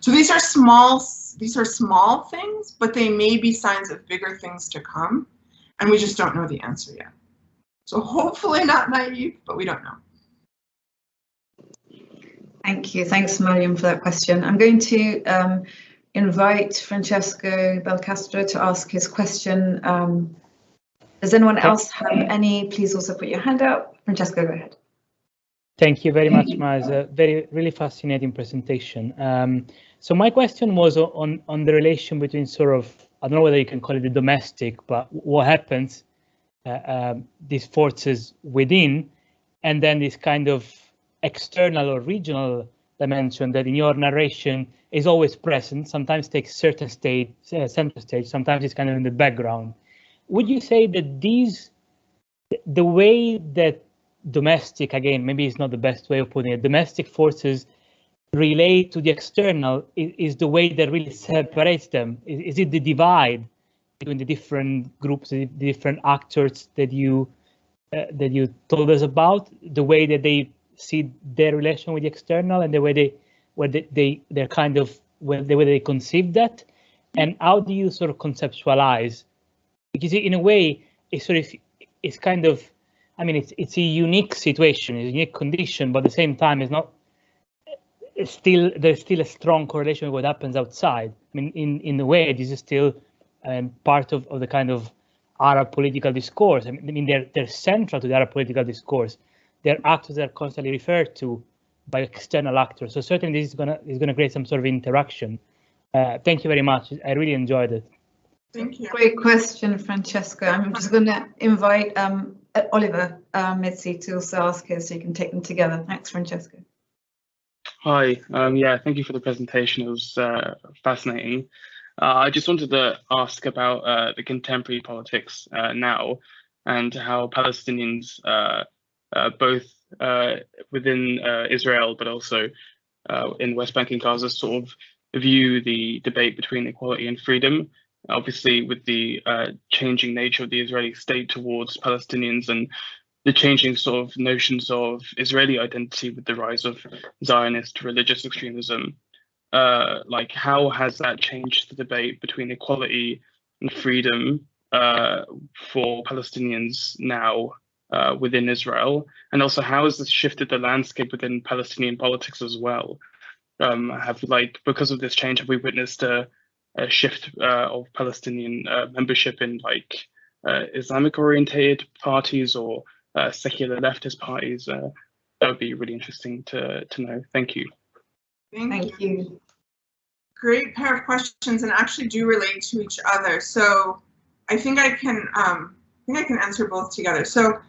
So these are small things, but they may be signs of bigger things to come, and we just don't know the answer yet. So hopefully not naive, but we don't know. Thank you. Thanks, Mariam, for that question. I'm going to invite Francesco Belcastro to ask his question. Does anyone else have any? Please also put your hand up. Francesco, go ahead. Thank you very much, Ma. It's a really fascinating presentation. So my question was on the relation between sort of, I don't know whether you can call it the domestic, but what happens, these forces within, and then this kind of external or regional dimension that in your narration is always present, sometimes takes certain center stage, sometimes it's kind of in the background. Would you say that the way that domestic, again, maybe it's not the best way of putting it, domestic forces relate to the external is the way that really separates them? Is it the divide between the different groups, the different actors that you told us about, the way that they see their relation with the external and the way they're kind of, the way they conceive that? And how do you sort of conceptualize? Because in a way, it's kind of, I mean, it's a unique situation, it's a unique condition, but at the same time, there's still a strong correlation with what happens outside. I mean, in a way, this is still part of the kind of Arab political discourse. I mean, they're central to the Arab political discourse. They're actors that are constantly referred to by external actors. So certainly, this is gonna create some sort of interaction. Thank you very much. I really enjoyed it. Thank you. Great question, Francesco. I'm just going to invite Oliver Mitzi to also ask his, so you can take them together. Thanks, Francesco. Hi. Yeah, thank you for the presentation. It was fascinating. I just wanted to ask about the contemporary politics now, and how Palestinians, both within Israel, but also in West Bank and Gaza, sort of view the debate between equality and freedom. Obviously, with the changing nature of the Israeli state towards Palestinians and the changing sort of notions of Israeli identity with the rise of Zionist religious extremism, like how has that changed the debate between equality and freedom for Palestinians now within Israel? And also, how has this shifted the landscape within Palestinian politics as well? Because of this change, have we witnessed a shift of Palestinian membership in Islamic orientated parties or secular leftist parties? That would be really interesting to know. Thank you. Thank you. Great pair of questions, and actually do relate to each other. So I think I can answer both together. So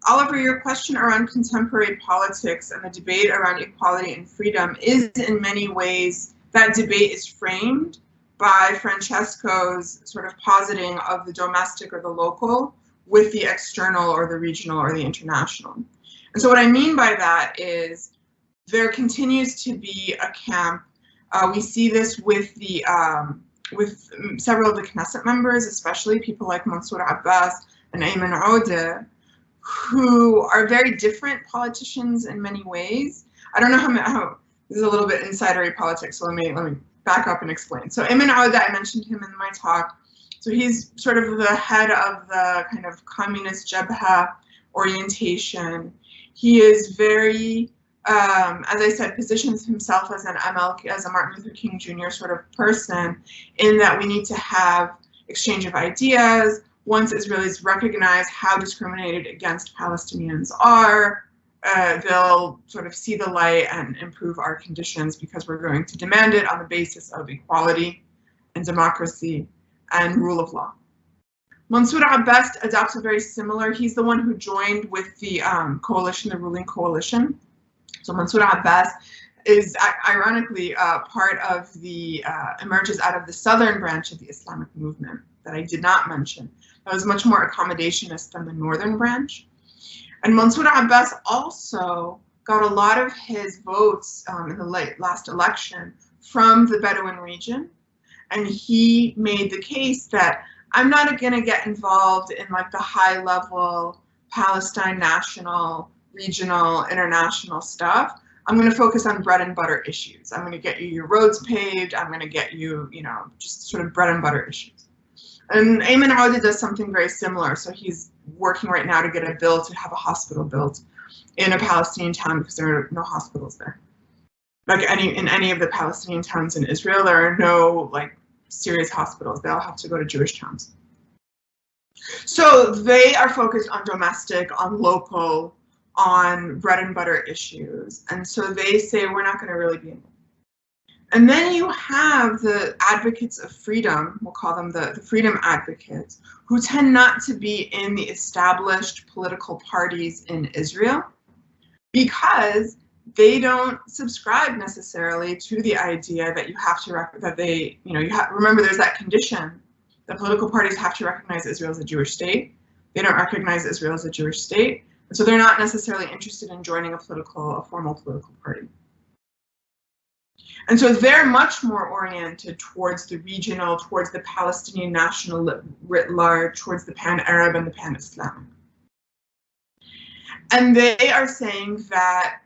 Oliver, your question around contemporary politics and the debate around equality and freedom is in many ways, that debate is framed by Francesco's sort of positing of the domestic or the local with the external or the regional or the international. And so what I mean by that is there continues to be a camp. We see this with the with several of the Knesset members, especially people like Mansour Abbas and Ayman Odeh, who are very different politicians in many ways. I don't know how this is a little bit insidery politics, so let me back up and explain. So Ayman Odeh, I mentioned him in my talk. So he's sort of the head of the kind of communist Jabha orientation. He is very, as I said, positions himself as an MLK, as a Martin Luther King Jr. sort of person, in that we need to have exchange of ideas. Once Israelis recognize how discriminated against Palestinians are, they'll sort of see the light and improve our conditions, because we're going to demand it on the basis of equality and democracy and rule of law. Mansour Abbas adopts a very similar, he's the one who joined with the coalition, the ruling coalition. So Mansour Abbas is ironically part of the, emerges out of the southern branch of the Islamic movement that I did not mention. That was much more accommodationist than the northern branch. And Mansour Abbas also got a lot of his votes in the last election from the Bedouin region. And he made the case that I'm not going to get involved in like the high level Palestine national, regional, international stuff. I'm going to focus on bread and butter issues. I'm going to get you your roads paved. I'm going to get you, just sort of bread and butter issues. And Ayman Audi does something very similar. So he's working right now to get a bill to have a hospital built in a Palestinian town because there are no hospitals there. Like in any of the Palestinian towns in Israel, there are no serious hospitals. They all have to go to Jewish towns. So they are focused on domestic, on local, on bread and butter issues. And so they say we're not going to really be involved. And then you have the advocates of freedom, we'll call them the freedom advocates, who tend not to be in the established political parties in Israel because they don't subscribe necessarily to the idea that you have to remember there's that condition that political parties have to recognize Israel as a Jewish state. They don't recognize Israel as a Jewish state, and so they're not necessarily interested in joining a formal political party. And so they're much more oriented towards the regional, towards the Palestinian national writ large, towards the pan-Arab and the pan-Islamic. And they are saying that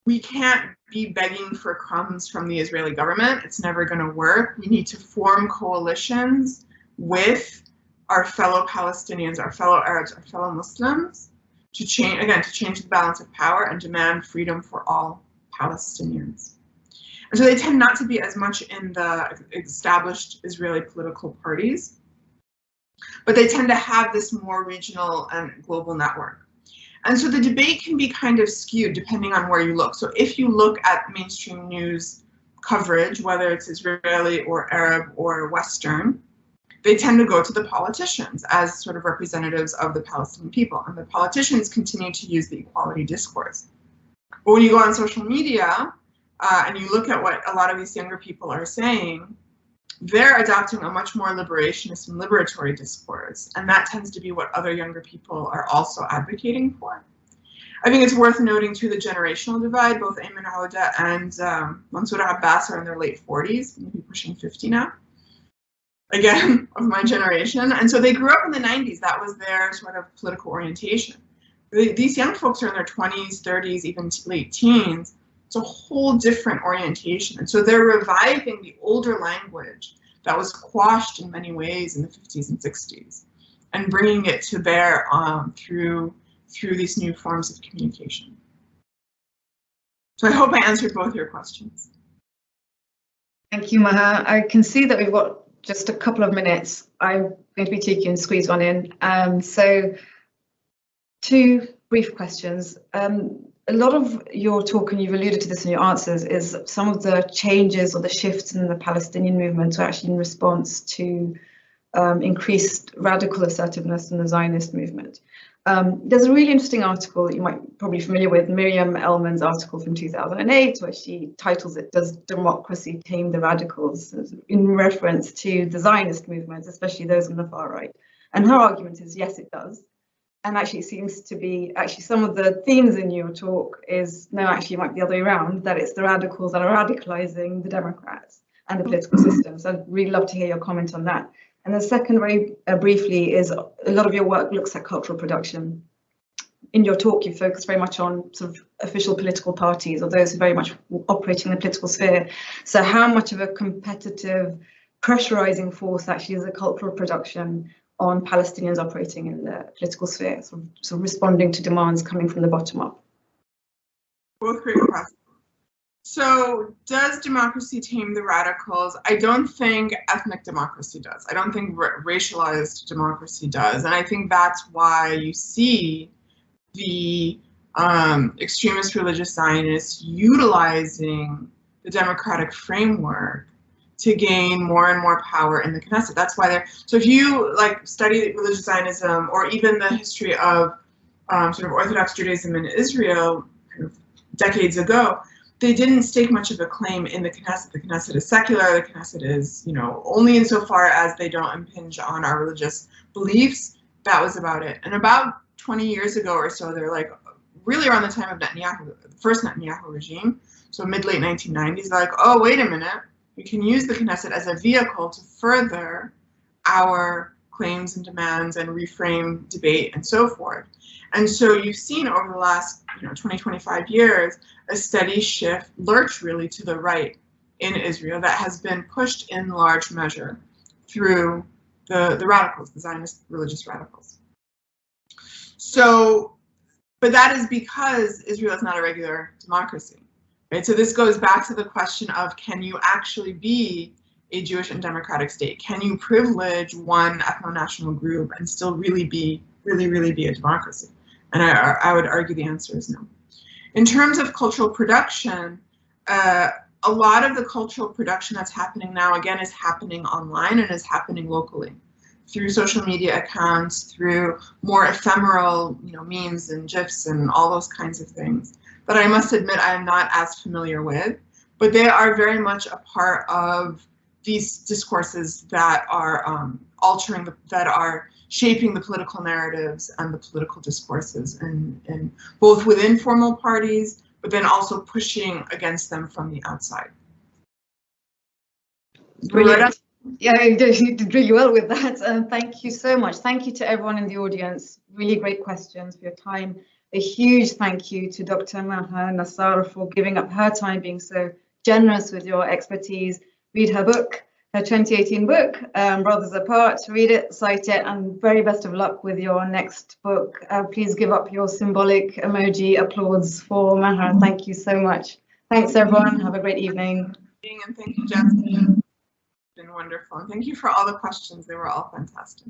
we can't be begging for crumbs from the Israeli government. It's never going to work. We need to form coalitions with our fellow Palestinians, our fellow Arabs, our fellow Muslims to change the balance of power and demand freedom for all Palestinians. And so they tend not to be as much in the established Israeli political parties, but they tend to have this more regional and global network. And so the debate can be kind of skewed depending on where you look. So if you look at mainstream news coverage, whether it's Israeli or Arab or Western, they tend to go to the politicians as sort of representatives of the Palestinian people. And the politicians continue to use the equality discourse. But when you go on social media and you look at what a lot of these younger people are saying, they're adopting a much more liberationist and liberatory discourse, and that tends to be what other younger people are also advocating for. I think it's worth noting too the generational divide. Both Ayman Aouda and Mansour Abbas are in their late 40s, maybe pushing 50 now. Again, of my generation, and so they grew up in the 90s. That was their sort of political orientation. These young folks are in their 20s, 30s, even late teens. It's a whole different orientation. And so they're reviving the older language that was quashed in many ways in the 50s and 60s and bringing it to bear through these new forms of communication. So I hope I answered both your questions. Thank you, Maha. I can see that we've got just a couple of minutes. I'm going to be cheeky and squeeze one in. So 2 brief questions. A lot of your talk, and you've alluded to this in your answers, is some of the changes or the shifts in the Palestinian movement are actually in response to increased radical assertiveness in the Zionist movement. There's a really interesting article that you might probably be familiar with, Miriam Ellman's article from 2008, where she titles it, "Does Democracy Tame the Radicals?" in reference to the Zionist movement, especially those on the far right. And her argument is, yes, it does. And actually it seems to be, some of the themes in your talk is, no, actually it might be the other way around, that it's the radicals that are radicalizing the Democrats and the political system. So I'd really love to hear your comment on that. And the second, very briefly, is a lot of your work looks at cultural production. In your talk, you focus very much on sort of official political parties or those who are very much operating in the political sphere. So how much of a competitive, pressurizing force actually is the cultural production on Palestinians operating in the political sphere, sort of responding to demands coming from the bottom up? Both great questions. So does democracy tame the radicals? I don't think ethnic democracy does. I don't think racialized democracy does. And I think that's why you see the extremist religious Zionists utilizing the democratic framework to gain more and more power in the Knesset. That's why they're, so if you study religious Zionism or even the history of sort of Orthodox Judaism in Israel kind of decades ago, they didn't stake much of a claim in the Knesset. The Knesset is secular, the Knesset is, only insofar as they don't impinge on our religious beliefs. That was about it. And about 20 years ago or so, they're really around the time of Netanyahu, the first Netanyahu regime, so mid-late 1990s, they're like, oh, wait a minute, we can use the Knesset as a vehicle to further our claims and demands and reframe debate and so forth. And so you've seen over the last 20, 25 years, a steady shift, lurch really to the right in Israel that has been pushed in large measure through the radicals, the Zionist religious radicals. So, but that is because Israel is not a regular democracy, right? So this goes back to the question of, can you actually be a Jewish and democratic state? Can you privilege one ethno-national group and still really be a democracy? And I would argue the answer is no. In terms of cultural production, a lot of the cultural production that's happening now, again, is happening online and is happening locally through social media accounts, through more ephemeral, memes and GIFs and all those kinds of things that I must admit I am not as familiar with, but they are very much a part of these discourses that are that are shaping the political narratives and the political discourses, and both within formal parties, but then also pushing against them from the outside. Brilliant. Yeah, you did really well with that. Thank you so much. Thank you to everyone in the audience. Really great questions, for your time. A huge thank you to Dr. Maha Nassar for giving up her time, being so generous with your expertise. Read her book, her 2018 book, Brothers Apart. Read it, cite it, and very best of luck with your next book. Please give up your symbolic emoji applause for Maha. Thank you so much. Thanks, everyone. Have a great evening. And thank you, Jasmine. It's been wonderful. And thank you for all the questions. They were all fantastic.